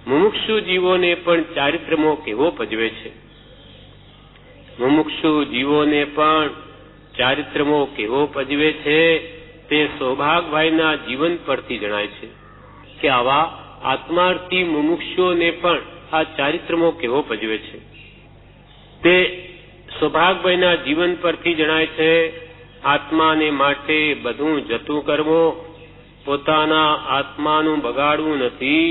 મુમુક્ષુ જીવોને પણ ચારિત્રમો કેવો પજવે છે. મુમુક્ષુ જીવોને પણ ચારિત્રમો કેવો પજવે છે તે સૌભાગભાઈના જીવન પરથી જણાય છે કે આવા આત્માર્થી મુમુક્ષુઓને પણ આ ચારિત્રમો કેવો પજવે છે તે સૌભાગભાઈના જીવન પરથી જણાય છે. આત્માને માટે બધું જતું કરવું, પોતાના આત્માનું બગાડવું નથી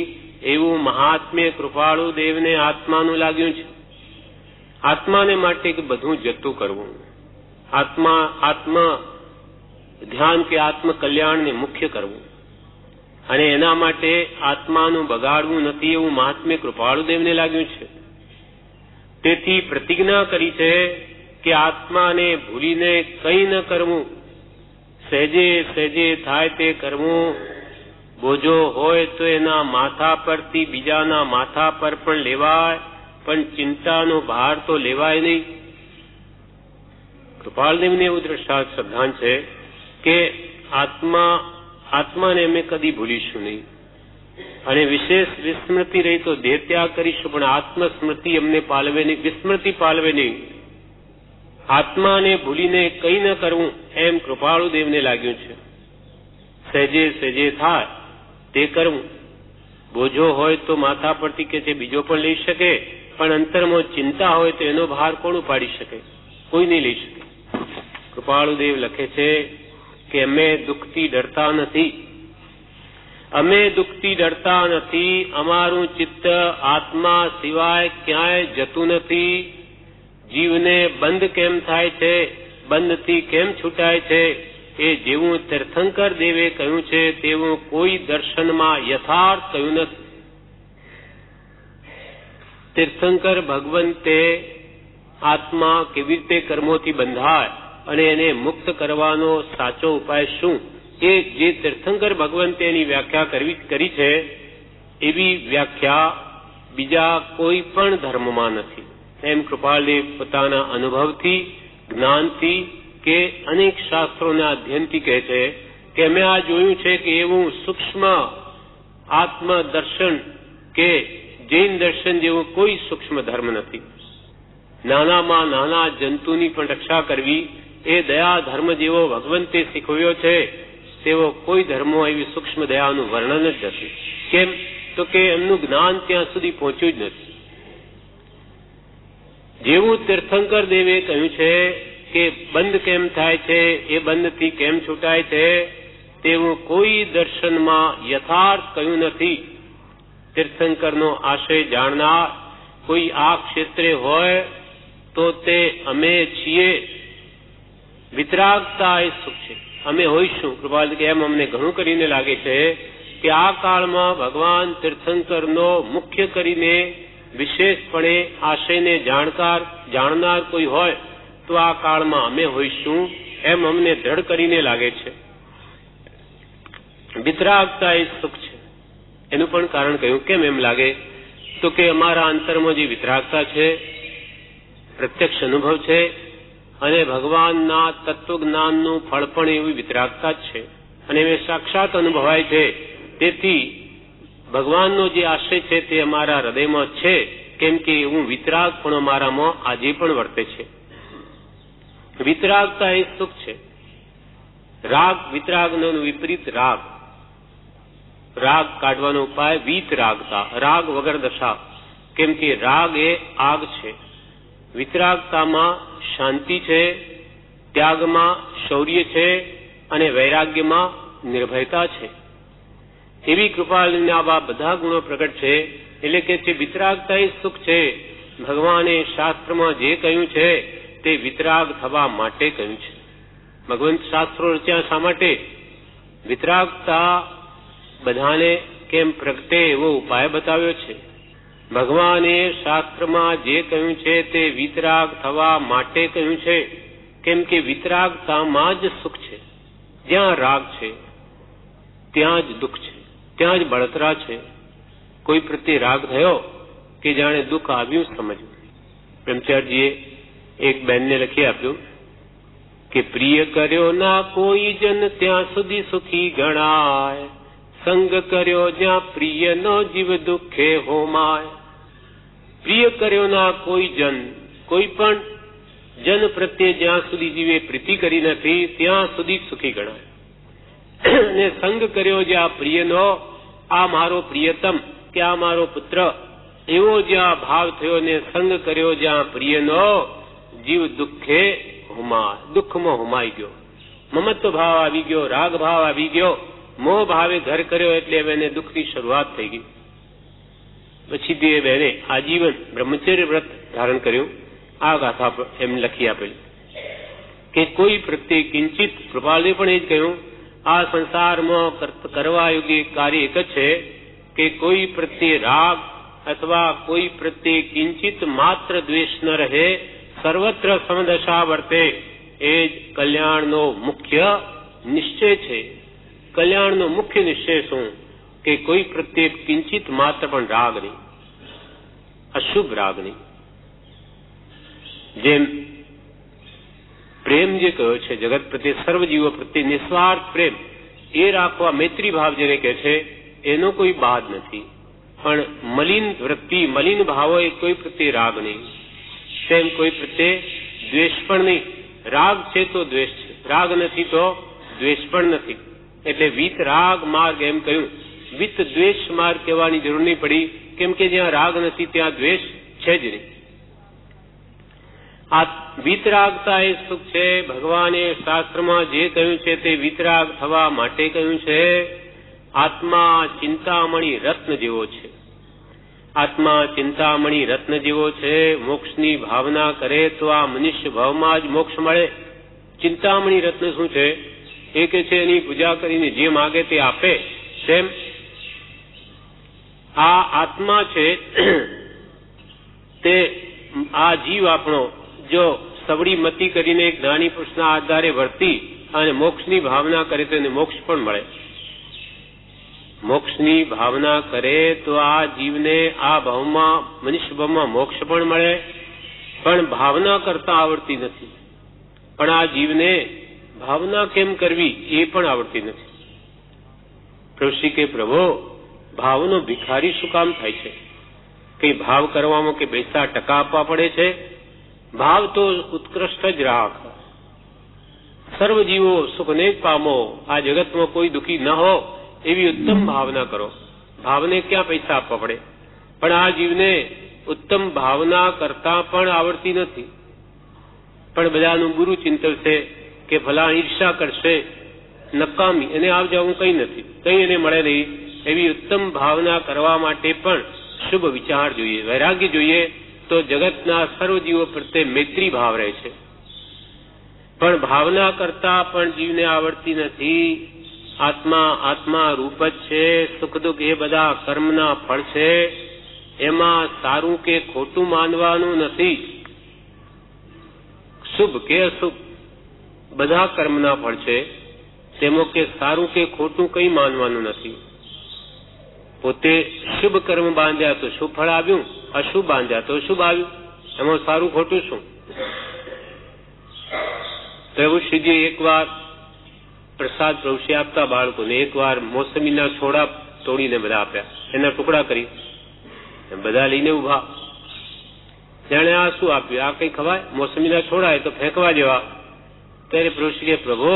એવું મહાત્મ્ય કૃપાળુ દેવને આત્માનું લાગ્યું છે. આત્માને માટે બધું જતું કરવું, આત્મ ધ્યાન કે આત્મ કલ્યાણને મુખ્ય કરવું અને એના માટે આત્માનું બગાડવું નથી એવું મહાત્મ્ય કૃપાળુ દેવને લાગ્યું છે. તેથી પ્રતિજ્ઞા કરી છે કે આત્માને ભૂલીને કંઈ ન કરવું, સહેજે સહેજે થાય તે કરવું. બોજો હોય તો એના માથા પરથી બીજાના માથા પર પણ લેવાય, પણ ચિંતાનો ભાર તો લેવાય નહીં. કૃપાળદેવને એવું દ્રષ્ટાંત શ્રદ્ધાંત છે કે આત્માને અમે કદી ભૂલીશું નહીં અને વિશેષ વિસ્મૃતિ રહી તો દેહ ત્યાગ કરીશું, પણ આત્મસ્મૃતિ અમને પાલવે નહીં, વિસ્મૃતિ પાલવે નહીં. આત્માને ભૂલીને કંઈ ન કરવું એમ કૃપાળુ દેવને લાગ્યું છે. સહેજે સહેજે થાય તે કરવું. બોજો હોય તો માથા પરથી કે છે બીજો પણ લઈ શકે, પણ અંતરમાં ચિંતા હોય તો એનો ભાર કોણ ઉપાડી શકે? કોઈ નહીં લઈ શકે. કૃપાળુ દેવ લખે છે કે અમે દુઃખથી ડરતા નથી, અમે દુઃખથી ડરતા નથી. અમારું ચિત્ત આત્મા સિવાય ક્યાંય જતું નથી. જીવને બંધ કેમ થાય છે, બંધથી કેમ છૂટાય છે એ જેવું તીર્થંકર દેવે કહ્યું છે તેવું કોઈ દર્શનમાં યથાર્થ કહ્યું નથી. તીર્થંકર ભગવંતે આત્મા કેવી રીતે કર્મોથી બંધાય અને એને મુક્ત કરવાનો સાચો ઉપાય શું, એ જે તીર્થંકર ભગવંતે એની વ્યાખ્યા કરી છે એવી વ્યાખ્યા બીજા કોઈ પણ ધર્મમાં નથી. એમ કૃપાલદેવ પોતાના અનુભવથી, જ્ઞાનથી કે અનેક શાસ્ત્રોના અધ્યયનથી કહે છે કે અમે આ જોયું છે કે એવું સૂક્ષ્મ આત્મદર્શન કે જૈન દર્શન જેવું કોઈ સૂક્ષ્મ ધર્મ નથી. નાનામાં નાના જંતુની પણ રક્ષા કરવી એ દયા ધર્મ જેવો ભગવંતે શીખવ્યો છે તેવો કોઈ ધર્મો એવી સૂક્ષ્મ દયાનું વર્ણન જ નથી. કેમ તો કે એમનું જ્ઞાન ત્યાં સુધી પહોંચ્યું જ નથી. જેવું તીર્થંકર દેવે કહ્યું છે કે બંધ કેમ થાય છે, એ બંધથી કેમ છૂટાય છે, તેવું કોઈ દર્શનમાં યથાર્થ કહ્યું નથી. તીર્થંકરનો આશય જાણનાર કોઈ આ ક્ષેત્રે હોય તો તે અમે છીએ. વિતરાગતા એ સુખ છે, અમે હોઈશું. કૃપાલ કે એમ અમને ઘણું કરીને લાગે છે કે આ કાળમાં ભગવાન તીર્થંકરનો મુખ્ય કરીને વિશેષપણે આશયને જાણનાર કોઈ હોય તો આ કાળમાં અમે હોઈશું, એમ અમને દ્રઢ કરીને લાગે છે. વિતરાગતા એ સુખ છે. એનું પણ કારણ કહ્યું. કેમ એમ લાગે તો કે અમારા અંતરમાં જે વિતરાગતા છે, પ્રત્યક્ષ અનુભવ છે અને ભગવાનના તત્વજ્ઞાનનું ફળ પણ એવી વિતરાગતા જ છે અને એ સાક્ષાત અનુભવાય છે. તેથી ભગવાનનો જે આશય છે તે અમારા હૃદયમાં છે, કેમ કે એવું વિતરાગ પણ અમારામાં આજે પણ વર્તે છે. વિતરાગતા એ સુખ છે. રાગ વિતરાગનો વિપરીત રાગ. રાગ કાઢવાનો ઉપાય વીતરાગતા, રાગ વગર દશા. કેમ કે રાગ એ આગ છે. વિતરાગતામાં શાંતિ છે, ત્યાગમાં શૌર્ય છે અને વૈરાગ્યમાં નિર્ભયતા છે. એવી કૃપાળુના આવા બધા ગુણો પ્રગટ છે. એટલે કે જે વિતરાગતા એ સુખ છે. ભગવાને શાસ્ત્રમાં જે કહ્યું છે તે વિતરાગ થવા માટે કહ્યું છે. ભગવંત શાસ્ત્રો રચ્યા શા માટે? વિતરાગતા બધાને કેમ પ્રગટે એવો ઉપાય બતાવ્યો છે. ભગવાને શાસ્ત્રમાં જે કહ્યું છે તે વિતરાગ થવા માટે કહ્યું છે. કેમ કે વિતરાગતામાં જ સુખ છે. જ્યાં રાગ છે ત્યાં જ દુઃખ છે, ત્યાં જ બળતરા છે. કોઈ પ્રત્યે રાગ થયો કે જાણે દુઃખ આવ્યું સમજવું. બ્રહ્મચારીજીએ એક બહેનને લખી આપ્યું કે પ્રિય કર્યો ના કોઈ જન ત્યાં સુધી સુખી ગણાય, સંગ કર્યો જ્યાં પ્રિય નો જીવ દુઃખે હોમાય. પ્રિય કર્યો ના કોઈ જન, કોઈ પણ જન પ્રત્યે જ્યાં સુધી જીવે પ્રીતિ કરી નથી ત્યાં સુધી સુખી ગણાય. અને સંગ કર્યો જ્યાં પ્રિયનો, આ મારો પ્રિયતમ કે આ મારો પુત્ર, એવો જ્યાં ભાવ થયો ને સંગ કર્યો જ્યાં પ્રિયનો, જીવ દુઃખે હુમાય, દુઃખમાં હુમાઈ ગયો. મમત્વ ભાવ આવી ગયો, રાગ ભાવ આવી ગયો, મોહ ભાવે ઘર કર્યો એટલે એને દુઃખની શરૂઆત થઈ ગઈ. પછી તે બહેને આજીવન બ્રહ્મચર્ય વ્રત ધારણ કર્યું. આ ગાથા એમ લખી આપેલી કે કોઈ પ્રત્યે કિંચિત, કૃપાલે પણ એ જ કહ્યું, આ સંસારમાં કરવા યોગ્ય કાર્ય એક જ છે કે કોઈ પ્રત્યે રાગ અથવા કોઈ પ્રત્યે કિંચિત માત્ર દ્વેષ ન રહે, સર્વત્ર સમદશા વર્તે. એ જ કલ્યાણનો મુખ્ય નિશ્ચય છે. કલ્યાણનો મુખ્ય નિશ્ચય શું? કે કોઈ પ્રત્યે કિંચિત માત્ર પણ રાગ નહીં, અશુભ રાગ નહીં. જેમ પ્રેમ જે કહ્યો છે જગત પ્રત્યે, સર્વજીવો પ્રત્યે નિસ્વાર્થ પ્રેમ, એ રાખવા મૈત્રી ભાવ જેને કહે છે એનો કોઈ બાદ નથી. પણ મલિન વૃત્તિ, મલિન ભાવો એ કોઈ પ્રત્યે રાગ નહીં. તેમ કોઈ પ્રત્યે દ્વેષ પણ નહીં. રાગ છે તો દ્વેષ છે, રાગ નથી તો દ્વેષ પણ નથી. એટલે વિત રાગ માર્ગ એમ કહ્યું. વિત દ્વેષ માર્ગ કહેવાની જરૂર નહીં પડી, કેમ કે જ્યાં રાગ નથી ત્યાં દ્વેષ છે જ નહીં. આ વિતરાગતા એ સુખ છે. ભગવાને શાસ્ત્રમાં જે કહ્યું છે તે વિતરાગ થવા માટે કહ્યું છે. આત્મા ચિંતામણી રત્ન જેવો છે. આત્મા ચિંતામણી રત્ન જેવો છે. મોક્ષની ભાવના કરે તો આ મનુષ્ય ભાવમાં જ મોક્ષ મળે. ચિંતામણી રત્ન શું છે? એ કે છે એની પૂજા કરીને જે માગે તે આપે. તેમ આ આત્મા છે તે આ જીવ આપણો જો સવડી મતી કરીને એક જ્ઞાની પુરુષના આધારે વર્તી અને મોક્ષની ભાવના કરે તો એને મોક્ષ પણ મળે. મોક્ષની ભાવના કરે તો આ જીવને આ ભાવમાં, મનુષ્ય ભાવમાં મોક્ષ પણ મળે, પણ ભાવના કરતા આવડતી નથી. પણ આ જીવને ભાવના કેમ કરવી એ પણ આવડતી નથી. પ્રભુશ્રી કે પ્રભુ, ભાવનો ભિખારી શું કામ થાય છે? કઈ ભાવ કરવામાં કે પૈસા ટકા આપવા પડે છે? ભાવ તો ઉત્કૃષ્ટ જ રાખ. સર્વ જીવો સુખને જ પામો, આ જગતમાં કોઈ દુઃખી ન હો એવી ઉત્તમ ભાવના કરો. ભાવને ક્યાં પૈસા આપવા પડે? પણ આ જીવને ઉત્તમ ભાવના કરતા પણ આવડતી નથી. પણ બધાનું બુરું ચિંતવશે કે ફલા ઈર્ષા કરશે, નકામી, એને આવ જવું કંઈ નથી, કંઈ એને મળે નહીં. એવી ઉત્તમ ભાવના કરવા માટે પણ શુભ વિચાર જોઈએ, વૈરાગ્ય જોઈએ, તો જગતના સર્વ જીવો પ્રત્યે મૈત્રી ભાવ રહે છે. પણ ભાવના કરતા પણ જીવને આવડતી નથી. આત્મા આત્મા રૂપ જ છે. સુખ દુઃખ એ બધા કર્મના ફળ છે. એમાં સારું કે ખોટું માનવાનું નથી. શુભ કે અશુભ બધા કર્મના ફળ છે. તેમાં કે સારું કે ખોટું કંઈ માનવાનું નથી. પોતે શુભ કર્મ બાંધ્યા તો શુભ ફળ આવ્યું, અશુભ બાંધ્યા તો અશુભ આવ્યું. એમાં સારું ખોટું શું? પ્રભુશ્રીજી એકવાર પ્રસાદ પ્રભુશ્રી આપતા બાળકોને, એકવાર મોસમીના છોડા તોડીને બધા આપ્યા, એના ટુકડા કરી બધા લઈને ઉભા. જાણે આ શું આપ્યું, આ કઈ ખવાય? મોસમીના છોડા એ તો ફેંકવા જેવા. ત્યારે પ્રભુશ્રી કે પ્રભુ,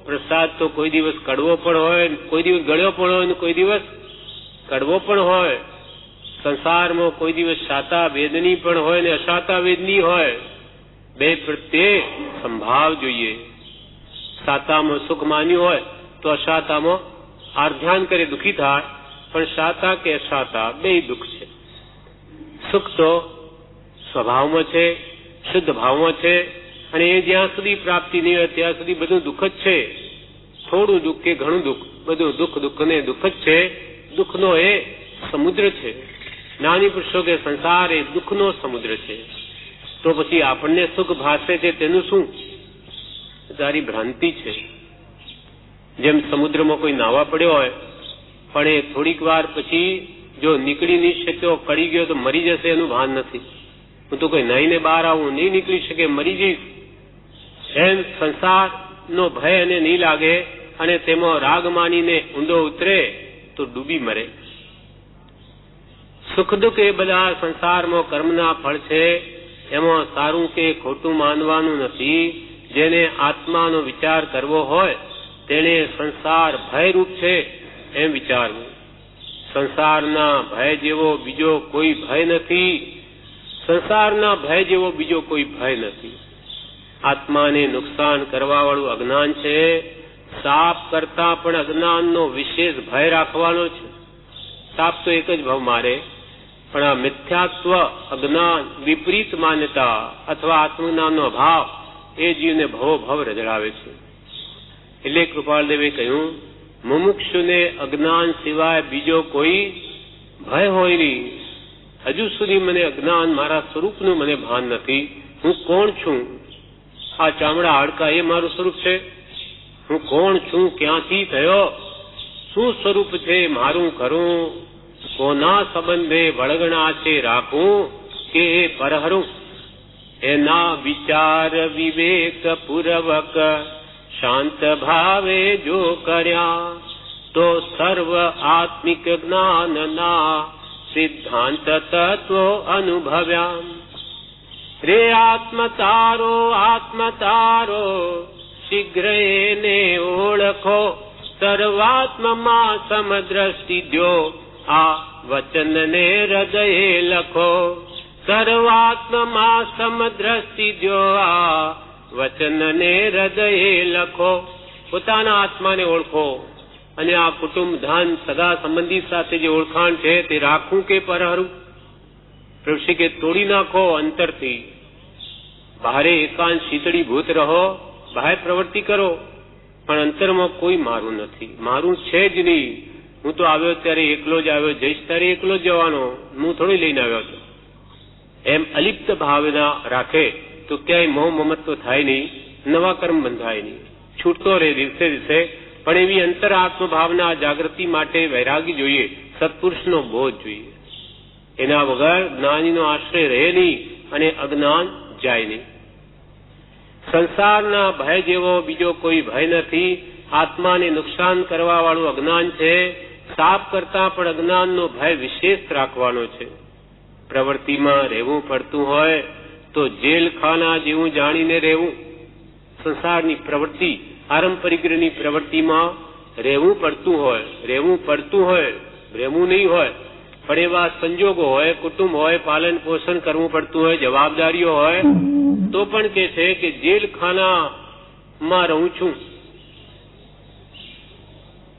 પ્રસાદ તો કોઈ દિવસ કડવો પણ હોય, કોઈ દિવસ ગળ્યો પણ હોય ને કોઈ દિવસ કડવો પણ હોય. સંસારમાં કોઈ દિવસ શાતા વેદની પણ હોય ને અશાતા વેદની હોય. બે પ્રત્યે સંભાવ જોઈએ. શાતામાં સુખ માન્યું હોય તો અશાતામાં આર્ધ્યાન કરે દુઃખી થાય, પણ શાતા કે અશાતા બે દુઃખ છે. સુખ તો સ્વભાવમાં છે, શુદ્ધ ભાવમાં છે, અને એ જ્યાં સુધી પ્રાપ્તિ નહીં હોય ત્યાં સુધી બધું દુઃખ જ છે. થોડું દુઃખ કે ઘણું દુઃખ, બધું દુઃખ દુઃખ ને દુઃખ જ છે. દુઃખનો એ સમુદ્ર છે. જ્ઞાની પુરુષો કે સંસાર એ દુઃખનો સમુદ્ર છે. તો પછી આપણને સુખ ભાસે છે તેનું શું? તારી ભ્રાંતિ છે. જેમ સમુદ્રમાં કોઈ નાવા પડ્યો હોય, પણ એ થોડીક વાર પછી જો નીકળી નહીં શક્યો, કડી ગયો તો મરી જશે, એનું ભાન નથી. હું તો કોઈ નાઈને બહાર આવું, નહીં નીકળી શકે, મરી જઈશ. એમ સંસારનો ભય એને નહીં લાગે અને તેમાં રાગ માનીને ઊંડો ઉતરે તો ડૂબી મરે. સુખ દુઃખ એ બધા સંસારમાં કર્મના ફળ છે. એમાં સારું કે ખોટું માનવાનું નથી. જેને આત્માનો વિચાર કરવો હોય તેને સંસાર ભયરૂપ છે એમ વિચારવું. સંસારના ભય જેવો બીજો કોઈ ભય નથી. સંસારના ભય જેવો બીજો કોઈ ભય નથી. આત્માને નુકસાન કરવા વાળું અજ્ઞાન છે. સાપ કરતા પણ અજ્ઞાનનો વિશેષ ભય રાખવાનો છે. સાપ તો એક જ ભાવ મારે, પણ આ મિથ્યાત્વ, અજ્ઞાન, વિપરીત માન્યતા અથવા આત્મજ્ઞાનનો અભાવ એ જીવને ભવો ભવ રજડાવે છે. એટલે કૃપાળદેવે કહ્યું, મુમુક્ષુને અજ્ઞાન સિવાય બીજો કોઈ ભય હોય નહીં. હજુ સુધી મને અજ્ઞાન, મારા સ્વરૂપનું મને ભાન નથી. હું કોણ છું? આ ચામડા હાડકા એ મારું સ્વરૂપ છે? હું કોણ છું? ક્યાંથી થયો? શું સ્વરૂપ છે મારું ખરું? કોના સંબંધે વળગણા છે રાખું કે એ પરહરું? એના વિચાર વિવેક પૂર્વક શાંત ભાવે જો કર્યા તો સર્વ આત્મિક જ્ઞાનના સિદ્ધાંત તત્વો અનુભવ્યા. રે આત્મતારો શીઘ્ર એને ઓળખો, સર્વાત્મમાં સમદ્રષ્ટિ દ્યો, આ વચનને હૃદયે લખો. સર્વાત્મમાં સમદ્રષ્ટિ દ્યો, આ વચનને હૃદયે લખો. પોતાના આત્માને ઓળખો અને આ કુટુંબ, ધન, સગા સંબંધી સાથે જે ઓળખાણ છે તે રાખવું કે પરહરું? પ્રભુશ્રી કે તોડી નાખો અંતરથી. બહારે એકાંત શીતળી ભૂત રહો, બહાર પ્રવૃત્તિ કરો, પણ અંતરમાં કોઈ મારું નથી, મારું છે જ નહીં. હું તો આવ્યો ત્યારે એકલો જ આવ્યો, જઈશ ત્યારે એકલો જ જવાનો, હું થોડી લઈને આવ્યો છું. એમ અલિપ્ત ભાવના રાખે તો ક્યાંય મોહ મમત્વ થાય નહીં, નવા કર્મ બંધાય નહીં, છૂટતો રહે દિવસે દિવસે. પણ એવી અંતર આત્મભાવના જાગૃતિ માટે વૈરાગી જોઈએ, સત્પુરુષનો બોધ જોઈએ. એના વગર જ્ઞાનીનો આશ્રય રહે નહીં અને અજ્ઞાન જાય નહીં. સંસારના ભય જેવો બીજો કોઈ ભય નથી. આત્માને નુકસાન કરવા વાળું અજ્ઞાન છે. સાપ કરતા પણ અજ્ઞાનનો ભય વિશેષ રાખવાનો છે. પ્રવૃત્તિમાં રહેવું પડતું હોય તો જેલખાના જેવું જાણીને રહેવું. સંસારની પ્રવૃત્તિ, પારંપરિકની પ્રવૃત્તિમાં રહેવું પડતું હોય, રહેવું નહીં હોય, પણ એવા સંજોગો હોય, કુટુંબ હોય, પાલન પોષણ કરવું પડતું હોય, જવાબદારીઓ હોય, તો પણ કે છે કે જેલખાનામાં રહું છું.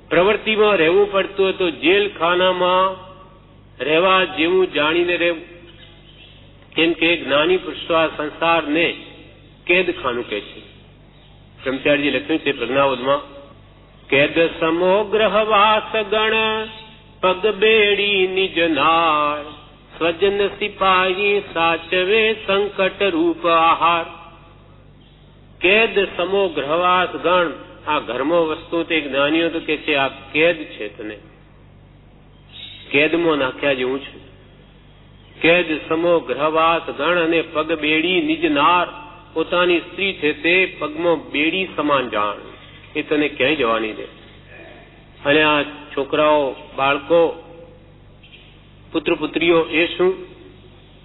પ્રવૃત્તિમાં રહેવું પડતું હોય તો જેલખાનામાં રહેવા જેવું જાણીને રહેવું. કેમ કે જ્ઞાની પુરુષો આ સંસારને કેદખાનું કહે છે. બ્રહ્મચારીજી લખ્યું છે પ્રજ્ઞાવોધમાં, કેદ સમો ગ્રહવાસ ગણ પગ બેડી નિજ નાર, સ્વજન સિપાહી સાચવે સંકટ રૂપ આહાર. કેદ સમો ગ્રહવાસ ગણ, આ ઘરમાં વસ્તુ તે જ્ઞાનીઓ તો કે છે આ કેદ છે, તને કેદમાં નાખ્યા જેવું છે. કેદ સમો ગ્રહવાસ ગણ અને પગ બેડી નિજ નાર, પોતાની સ્ત્રી છે તે પગમાં બેડી સમાન જાણ, એ તને ક્યાંય જવા નહીં દે. અને આ છોકરાઓ, બાળકો, પુત્ર પુત્રીઓ, એ શું?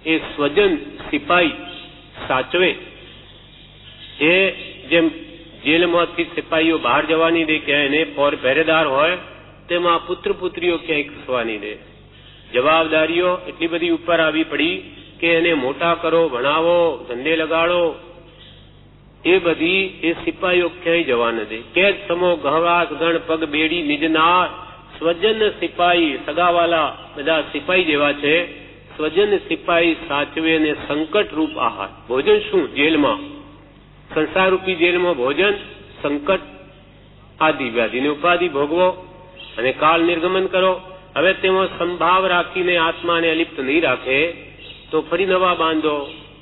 એ સ્વજન સિપાહી સાચવે. એ જેમ જેલમાંથી સિપાહીઓ બહાર જવાની દે, ક્યાંય એને પહેરેદાર હોય, તેમાં પુત્ર પુત્રીઓ ક્યાંય ખસવાની દે. જવાબદારીઓ એટલી બધી ઉપર આવી પડી કે એને મોટા કરો, ભણાવો, ધંધે લગાડો, એ બધી એ સિપાહીઓ ક્યાંય જવા ન દે. કેદ સમો ગહવાસ ગણ પગ બેડી નિજ નાર, સ્વજન સિપાહી, સગાવાલા બધા સિપાહી જેવા છે. સ્વજન સિપાહી સાચવે ને સંકટ રૂપ આહાર. ભોજન શું? જેલમાં, સંસારરૂપી જેલમાં ભોજન, સંકટ, આદિ વ્યાધિને ઉપાધિ ભોગવો અને કાળ નિર્ગમન કરો. હવે તેમાં સંભાવ રાખીને આત્માને અલિપ્ત નહીં રાખે તો ફરી નવા બાંધો,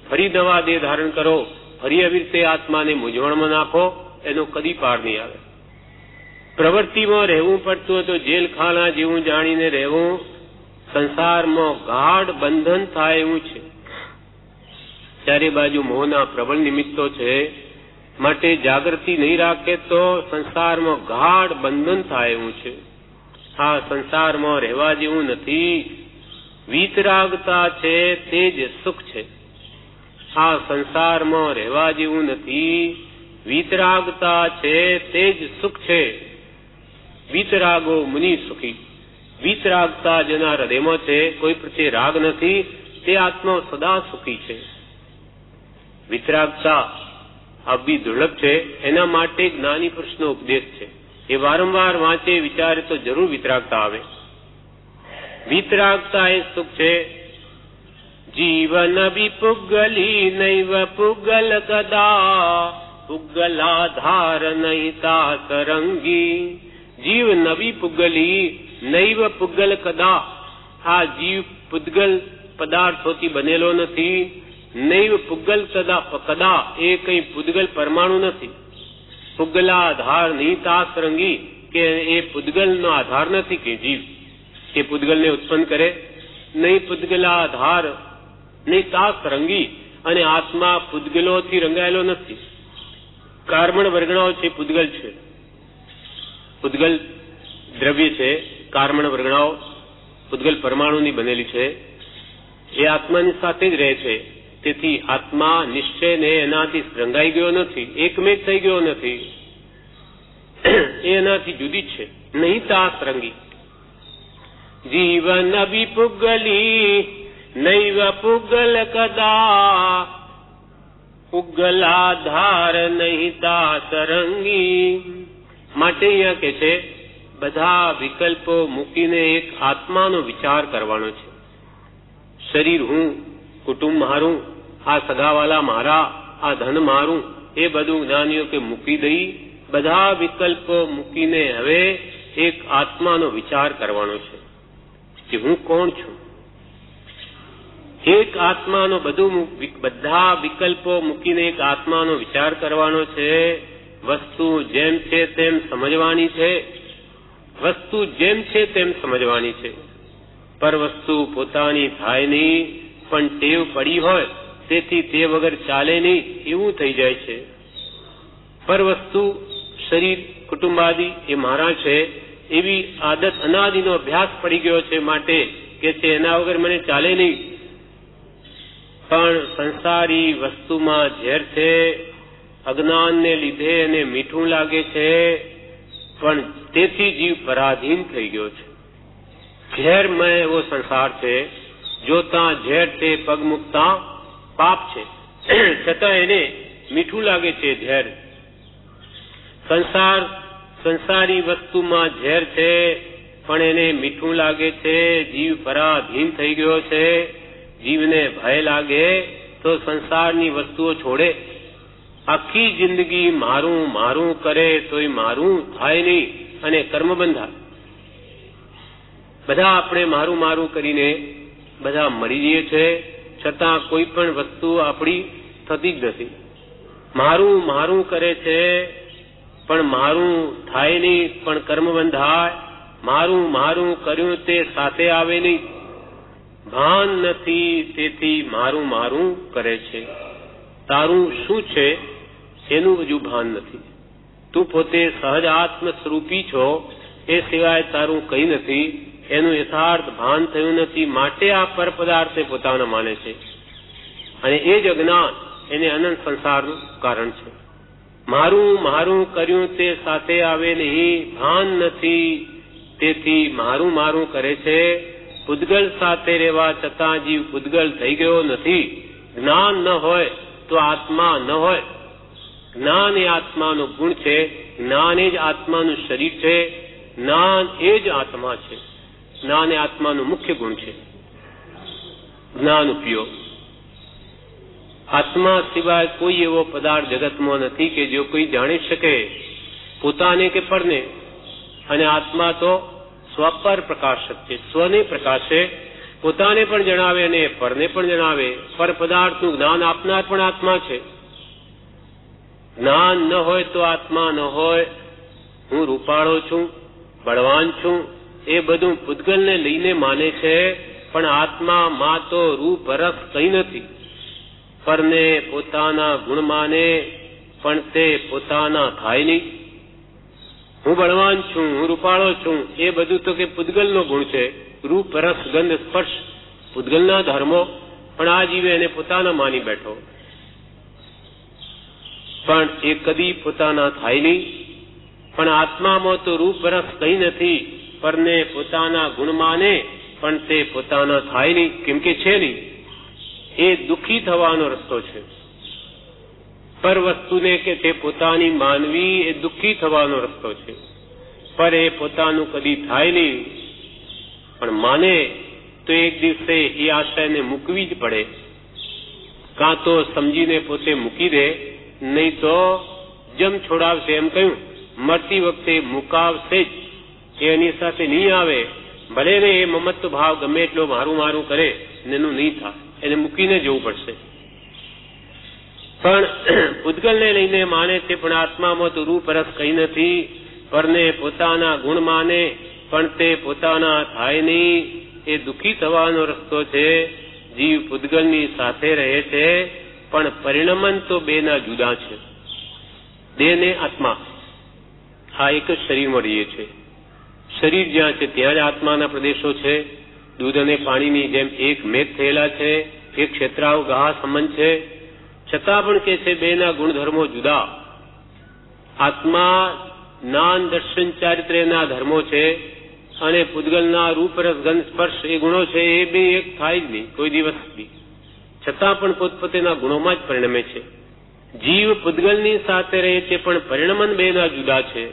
ફરી નવા દેહ ધારણ કરો, ફરી આવી રીતે આત્માને મૂંઝવણમાં નાખો, એનો કદી પાર નહીં આવે. પ્રવૃત્તિમાં રહેવું પડતું હોય તો જેલખાના જેવું જાણીને રહેવું. સંસારમાં ગાઢ બંધન થાય એવું છે. ચારે બાજુ મોહના પ્રબળ નિમિત્તો છે, માટે જાગૃતિ નહીં રાખે તો સંસારમાં ગાઢ બંધન થાય એવું છે. આ સંસારમાં રહેવા જેવું નથી. વીતરાગતા છે તે જ સુખ છે. આ સંસારમાં રહેવા જેવું નથી. વીતરાગતા છે તે જ સુખ છે. વીતરાગો મુનિ સુખી. વીતરાગતા જેના હૃદયમાં છે, કોઈ પ્રત્યે રાગ નથી, તે આત્મા સદા સુખી છે. વિતરાગતા આવી દુર્લભ છે, એના માટે જ્ઞાની પુરુષનો ઉપદેશ છે. એ વારંવાર વાંચે, વિચારે તો જરૂર વિતરાગતા આવે. વિતરાગતા એ સુખ છે. જીવન વિપુગલી નૈવ પુગલ કદા, પુગલાધાર નહિતા સરંગી. જીવ નવી પુગલી નૈવ પુગલ કદા. આ જીવ પુદ્ગલ પદાર્થોથી બનેલો નથી. નૈવ પુગલ કદા, એ કઈ પુદ્ગલ પરમાણુ નથી. પુગલાધાર નિહિતા સરંગી, કે એ પુદ્ગલનો આધાર નથી કે જીવ એ પુદ્ગલને ઉત્પન્ન કરે. નહીં પુદ્ગલાધાર નિહિતા સરંગી, અને આત્મા પુદ્ગલોથી રંગાયેલો નથી. કાર્બન વર્ગણાઓ છે, પુદ્ગલ છે. પુદ્ગલ દ્રવ્ય છે, કાર્બન વર્ગણાઓ પુદ્ગલ પરમાણુની બનેલી છે. એ આત્માની સાથે જ રહે છે. તેથી આત્મા નિશ્ચયને એનાથી રંગાઈ ગયો નથી, એકમેક થઈ ગયો નથી. એ એનાથી જુદી જ છે. નહીં તાસરંગી. જીવન વિપુગલી નૈવ પુગલ કદા, પુગલાધાર નહીં તાસરંગી. માટે અહીંયા કે છે બધા વિકલ્પો મૂકીને એક આત્માનો વિચાર કરવાનો છે. શરીર હું, કુટુંબ મારું, આ સગાવાલા મારા, આ ધન મારું, એ બધું જ્ઞાનીઓ કે મૂકી દઈ, બધા વિકલ્પો મૂકીને હવે એક આત્માનો વિચાર કરવાનો છે કે હું કોણ છું. એક આત્માનો બધા વિકલ્પો મૂકીને એક આત્માનો વિચાર કરવાનો છે. વસ્તુ જેમ છે તેમ સમજવાની છે. વસ્તુ જેમ છે તેમ સમજવાની છે. પર વસ્તુ પોતાની થાય નહીં, પણ ટેવ પડી હોય તેથી તે વગર ચાલે નહીં એવું થઈ જાય છે. પર વસ્તુ શરીર કુટુંબાદી એ મારા છે એવી આદત અનાદિનો અભ્યાસ પડી ગયો છે, માટે કે છે એના વગર મને ચાલે નહીં. પણ સંસારી વસ્તુમાં ઝેર છે. અજ્ઞાનને લીધે એને મીઠું લાગે છે, પણ તેથી જીવ પરાધીન થઈ ગયો છે. ઝેરમય એવો સંસાર છે. જોતા ઝેર તે પગ મૂકતા પાપ છે, છતાં એને મીઠું લાગે છે ઝેર. સંસારી વસ્તુમાં ઝેર છે, પણ એને મીઠું લાગે છે. જીવ પરાધીન થઈ ગયો છે. જીવને ભય લાગે તો સંસારની વસ્તુઓ છોડે. આખી જિંદગી મારું મારું કરે તોય મારું થાય નહીં અને કર્મ બંધાય. બધા આપણે મારું મારું કરીને બધા મરી જઈએ છે, છતાં કોઈ પણ વસ્તુ આપણી થતી જ નથી. મારું મારું કરે છે પણ મારું થાય નહીં, પણ કર્મ બંધાય. મારું મારું કર્યું તે સાથે આવે નહીં. ભાન નથી તેથી મારું મારું કરે છે. તારું શું છે એનું હજુ ભાન નથી. તું પોતે સહજ આત્મ સ્વરૂપી છો, એ સિવાય તારું કંઈ નથી. એનું યથાર્થ ભાન થયું નથી, માટે આ પર પદાર્થે પોતાના માને છે. અને એ જ અજ્ઞાન એને અનંત સંસારનું કારણ છે. મારું મારું કર્યું તે સાથે આવે નહીં. ભાન નથી તેથી મારું મારું કરે છે. પૂતગલ સાથે રહેવા છતાં જીવ પૂતગલ થઈ ગયો નથી. જ્ઞાન ન હોય તો આત્મા ન હોય. જ્ઞાન એ આત્માનો ગુણ છે. જ્ઞાન એ જ આત્માનું શરીર છે. જ્ઞાન એ જ આત્મા છે. જ્ઞાન એ આત્માનું મુખ્ય ગુણ છે. જ્ઞાન ઉપયોગ. આત્મા સિવાય કોઈ એવો પદાર્થ જગતમાં નથી કે જો કોઈ જાણી શકે, પોતાને કે પરને. અને આત્મા તો સ્વપર પ્રકાશક છે. સ્વને પ્રકાશે, પોતાને પણ જણાવે અને પરને પણ જણાવે. પર પદાર્થનું જ્ઞાન આપનાર પણ આત્મા છે. જ્ઞાન ન હોય તો આત્મા ન હોય. હું રૂપાળો છું, બળવાન છું, એ બધું પૂતગલને લઈને માને છે, પણ આત્મામાં તો રૂપ રસ કંઈ નથી. પરને પોતાના ગુણ માને, પણ તે પોતાના થાય નહીં. હું બળવાન છું, હું રૂપાળો છું, એ બધું તો કે પૂતગલનો ગુણ છે. રૂપ રસ ગંધ સ્પર્શ પૂતગલના ધર્મો, પણ આ જીવે એને પોતાના માની બેઠો. પણ એ કદી પોતાના થાય નહીં. પણ આત્મામાં તો રૂપ રસ કંઈ નથી. પરને પોતાના ગુણ માને, પણ તે પોતાના થાય નહીં, કેમ કે છે નહીં. એ દુઃખી થવાનો રસ્તો છે. પર વસ્તુને કે તે પોતાની માનવી એ દુઃખી થવાનો રસ્તો છે. પર એ પોતાનું કદી થાય નહીં. પણ માને તો એક દિવસે એ આશયને મૂકવી જ પડે. કાં તો સમજીને પોતે મૂકી દે, નહીં તો જમ છોડાવશે. એમ કહ્યું, મરતી વખતે મુકાવશે જ. એની સાથે નહીં આવે. ભલે ને એ મમત્વ ભાવ ગમે એટલો મારું મારું કરે, એનું નહીં થાય. એને મૂકીને જવું પડશે. પણ પૂતગલને લઈને માને છે, પણ આત્મામાં તો રૂપ રસ કંઈ નથી. પરને પોતાના ગુણ માને, પણ તે પોતાના થાય નહીં. એ દુઃખી થવાનો રસ્તો છે. જીવ પૂતગલની સાથે રહે છે, પણ પરિણમન તો બેના જુદા છે. દેહ ને આત્મા આ એક જ શરીરમાં રહીએ છે. શરીર જ્યાં છે ત્યાં જ આત્માના પ્રદેશો છે. દૂધ અને પાણીની જેમ એક મેઘ થયેલા છે. એક ક્ષેત્રાવ ગા સંબંધ છે. છતાં પણ કે છે બેના ગુણધર્મો જુદા. આત્મા જ્ઞાન દર્શન ચારિત્ર્યના ધર્મો છે, અને પૂતગલના રૂપ રસ ગંધ સ્પર્શ એ ગુણો છે. એ બે એક થાય જ નહીં કોઈ દિવસ બી. છતાં પણ પોતપોતેના ગુણોમાં જ પરિણમે છે. જીવ પૂતગલની સાથે રહે છે, પણ પરિણમન બેના જુદા છે.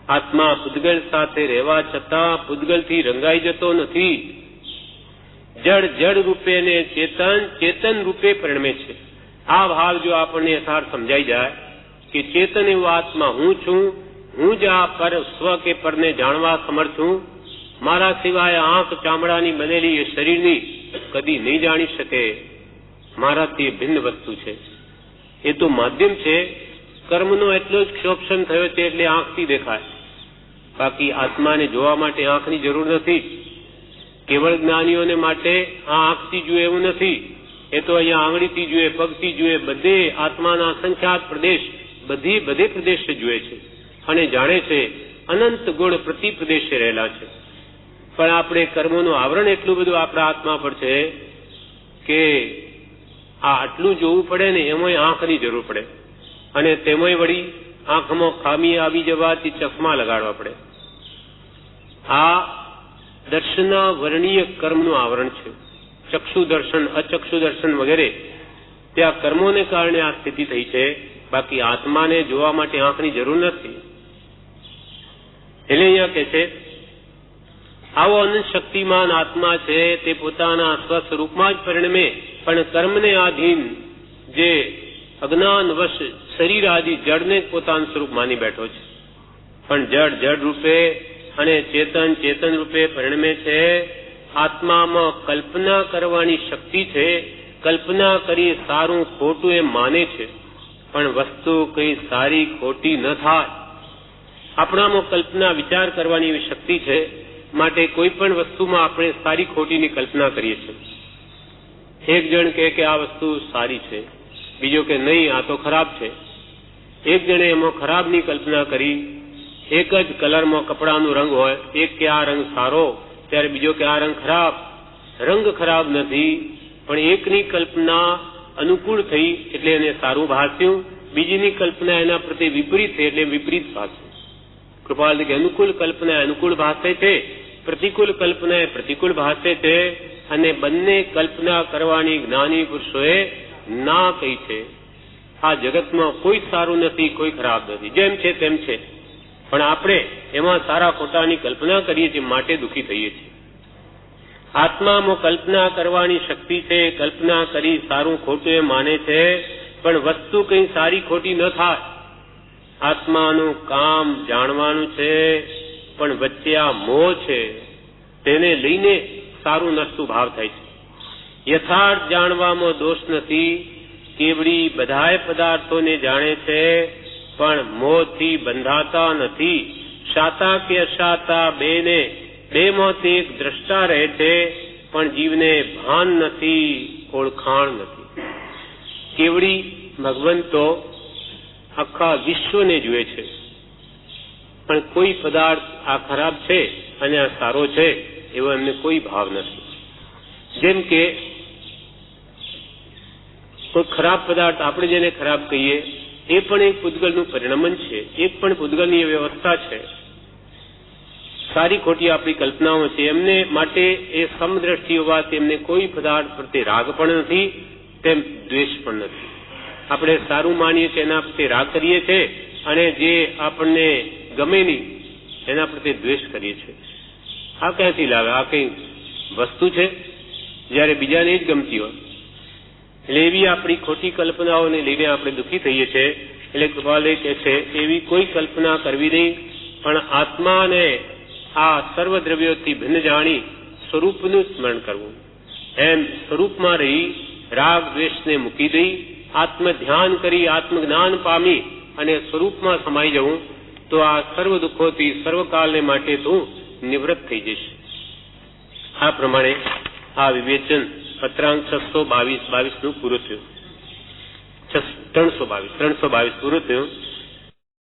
આત્મા પૂતગલ સાથે રહેવા છતાં પૂતગલથી રંગાઈ જતો નથી. જડ જડ રૂપે ને ચેતન ચેતન રૂપે પરિણમે છે. આ ભાવ જો આપણને યથાર્થ સમજાઈ જાય કે ચેતન એવો આત્મા હું છું, હું જ આ પર સ્વ કે પરને જાણવા સમર્થ છું. મારા સિવાય આંખ ચામડાની બનેલી એ શરીરની કદી નહીં જાણી શકે મારાથી ભિન્ન વસ્તુ છે. એ તો માધ્યમ છે. કર્મનો એટલો જ ક્ષોભન થયો છે એટલે આંખથી દેખાય, બાકી આત્માને જોવા માટે આંખની જરૂર નથી. કેવળ જ્ઞાનીઓને માટે આ આંખથી જુએ એવું નથી. એ તો અહીંયા આંગળીથી જુએ, પગથી જુએ, બધે આત્માના અસંખ્યાત પ્રદેશ, બધે પ્રદેશે જુએ છે અને જાણે છે અનંત ગુણ પ્રતિ પ્રદેશે રહેલા છે. પણ આપણે કર્મોનું આવરણ એટલું બધું આપણા આત્મા પર છે કે આ આટલું જોવું પડે ને એમાંય આંખની જરૂર પડે, અને તેમાંય વળી આંખમાં ખામી આવી જવાથી ચશ્મા લગાડવા પડે. આ દર્શના વર્ણીય કર્મનું આવરણ છે. ચક્ષુ દર્શન, અચક્ષુ દર્શન વગેરે ત્યાં કર્મોને કારણે આ સ્થિતિ થઈ છે, બાકી આત્માને જોવા માટે આંખની જરૂર નથી. એટલે અહીંયા કે છે આવો અનંત શક્તિમાન આત્મા છે તે પોતાના સ્વસ્વરૂપમાં જ પરિણમે, પણ કર્મને આધીન જે અજ્ઞાનવશ શરીર આદિ જડને જ પોતાનું સ્વરૂપ માની બેઠો છે. પણ જડ રૂપે અને ચેતન રૂપે પરિણમે છે. આત્મામાં કલ્પના કરવાની શક્તિ છે. કલ્પના કરી સારું ખોટું એમ માને છે, પણ વસ્તુ કઈ સારી ખોટી ન થાય. આપણામાં કલ્પના વિચાર કરવાની એવી શક્તિ છે, માટે કોઈ પણ વસ્તુમાં આપણે સારી ખોટીની કલ્પના કરીએ છીએ. એક જણ કહે કે આ વસ્તુ સારી છે, બીજો કે નહીં આ તો ખરાબ છે. એક જણે એમાં ખરાબની કલ્પના કરી. એક જ કલરમાં કપડાનો રંગ હોય, એક કે આ રંગ સારો, ત્યારે બીજો કે આ રંગ ખરાબ. રંગ ખરાબ નથી, પણ એકની કલ્પના અનુકૂળ થઈ એટલે એને સારું ભાસ્યું, બીજીની કલ્પના એના પ્રત્યે વિપરીત થઈ એટલે વિપરીત ભાસ્યું. કૃપાલ કે અનુકૂળ કલ્પના અનુકૂળ ભાષે છે, પ્રતિકૂળ કલ્પના પ્રતિકૂળ ભાષે છે, અને બંને કલ્પના કરવાની જ્ઞાની પુરુષોએ ના કહી છે. આ જગતમાં કોઈ સારું નથી, કોઈ ખરાબ નથી, જેમ છે તેમ છે. પણ આપણે એમાં સારા ખોટાની કલ્પના કરીએ છીએ, માટે દુઃખી થઈએ છીએ. આત્મામાં કલ્પના કરવાની શક્તિ છે. કલ્પના કરી સારું ખોટું એ માને છે, પણ વસ્તુ કઈ સારી ખોટી ન થાય. આત્માનું કામ જાણવાનું છે, પણ વચ્ચે આ મોહ છે, તેને લઈને સારું નસતું ભાવ થાય છે. યથાર્થ જાણવામાં દોષ નથી. કેવડી બધાય પદાર્થોને જાણે છે, પણ મોહથી બંધાતા નથી. શાતા કે અશાતા બેમાંથી એક દ્રષ્ટા રહે છે, પણ જીવને ભાન નથી, ઓળખાણ નથી. કેવડી ભગવંતો આખા વિશ્વને જુએ છે, પણ કોઈ પદાર્થ આ ખરાબ છે અને આ સારો છે એવો એમને કોઈ ભાવ નથી. જેમ કે કોઈ ખરાબ પદાર્થ આપણે જેને ખરાબ કહીએ એ પણ એક પૂતગલનું પરિણમન છે, એક પણ પૂતગલની વ્યવસ્થા છે. સારી ખોટી આપણી કલ્પનાઓ છે, એમને માટે એ સમદ્રષ્ટિ હોવાથી એમને કોઈ પદાર્થ પ્રત્યે રાગ પણ નથી, તેમ દ્વેષ પણ નથી. આપણે સારું માનીએ છીએ એના પ્રત્યે રાગ કરીએ છીએ, અને જે આપણને ગમે નહીં એના પ્રત્યે દ્વેષ કરીએ છીએ. આ ક્યાંથી લાવે? આ કઈ વસ્તુ છે જયારે બીજાને જ ગમતી હોય? એટલે એવી આપણી ખોટી કલ્પનાઓને લઈને આપણે દુઃખી થઈએ છીએ. એટલે કૃપાલય કહે છે એવી કોઈ કલ્પના કરવી નહીં, પણ આત્માને આ સર્વ દ્રવ્યોથી ભિન્ન જાણી સ્વરૂપનું સ્મરણ કરવું. એમ સ્વરૂપમાં રહી રાગ દ્વેષને મૂકી દઈ આત્મ ધ્યાન કરી આત્મજ્ઞાન પામી અને સ્વરૂપમાં સમાઈ જવું, તો આ સર્વ દુઃખોથી સર્વકાલને માટે તું નિવૃત્ત થઈ જઈશ. આ પ્રમાણે આ વિવેચન પત્રાંક 622 નું પૂરું થયું. 322 પૂરું થયું.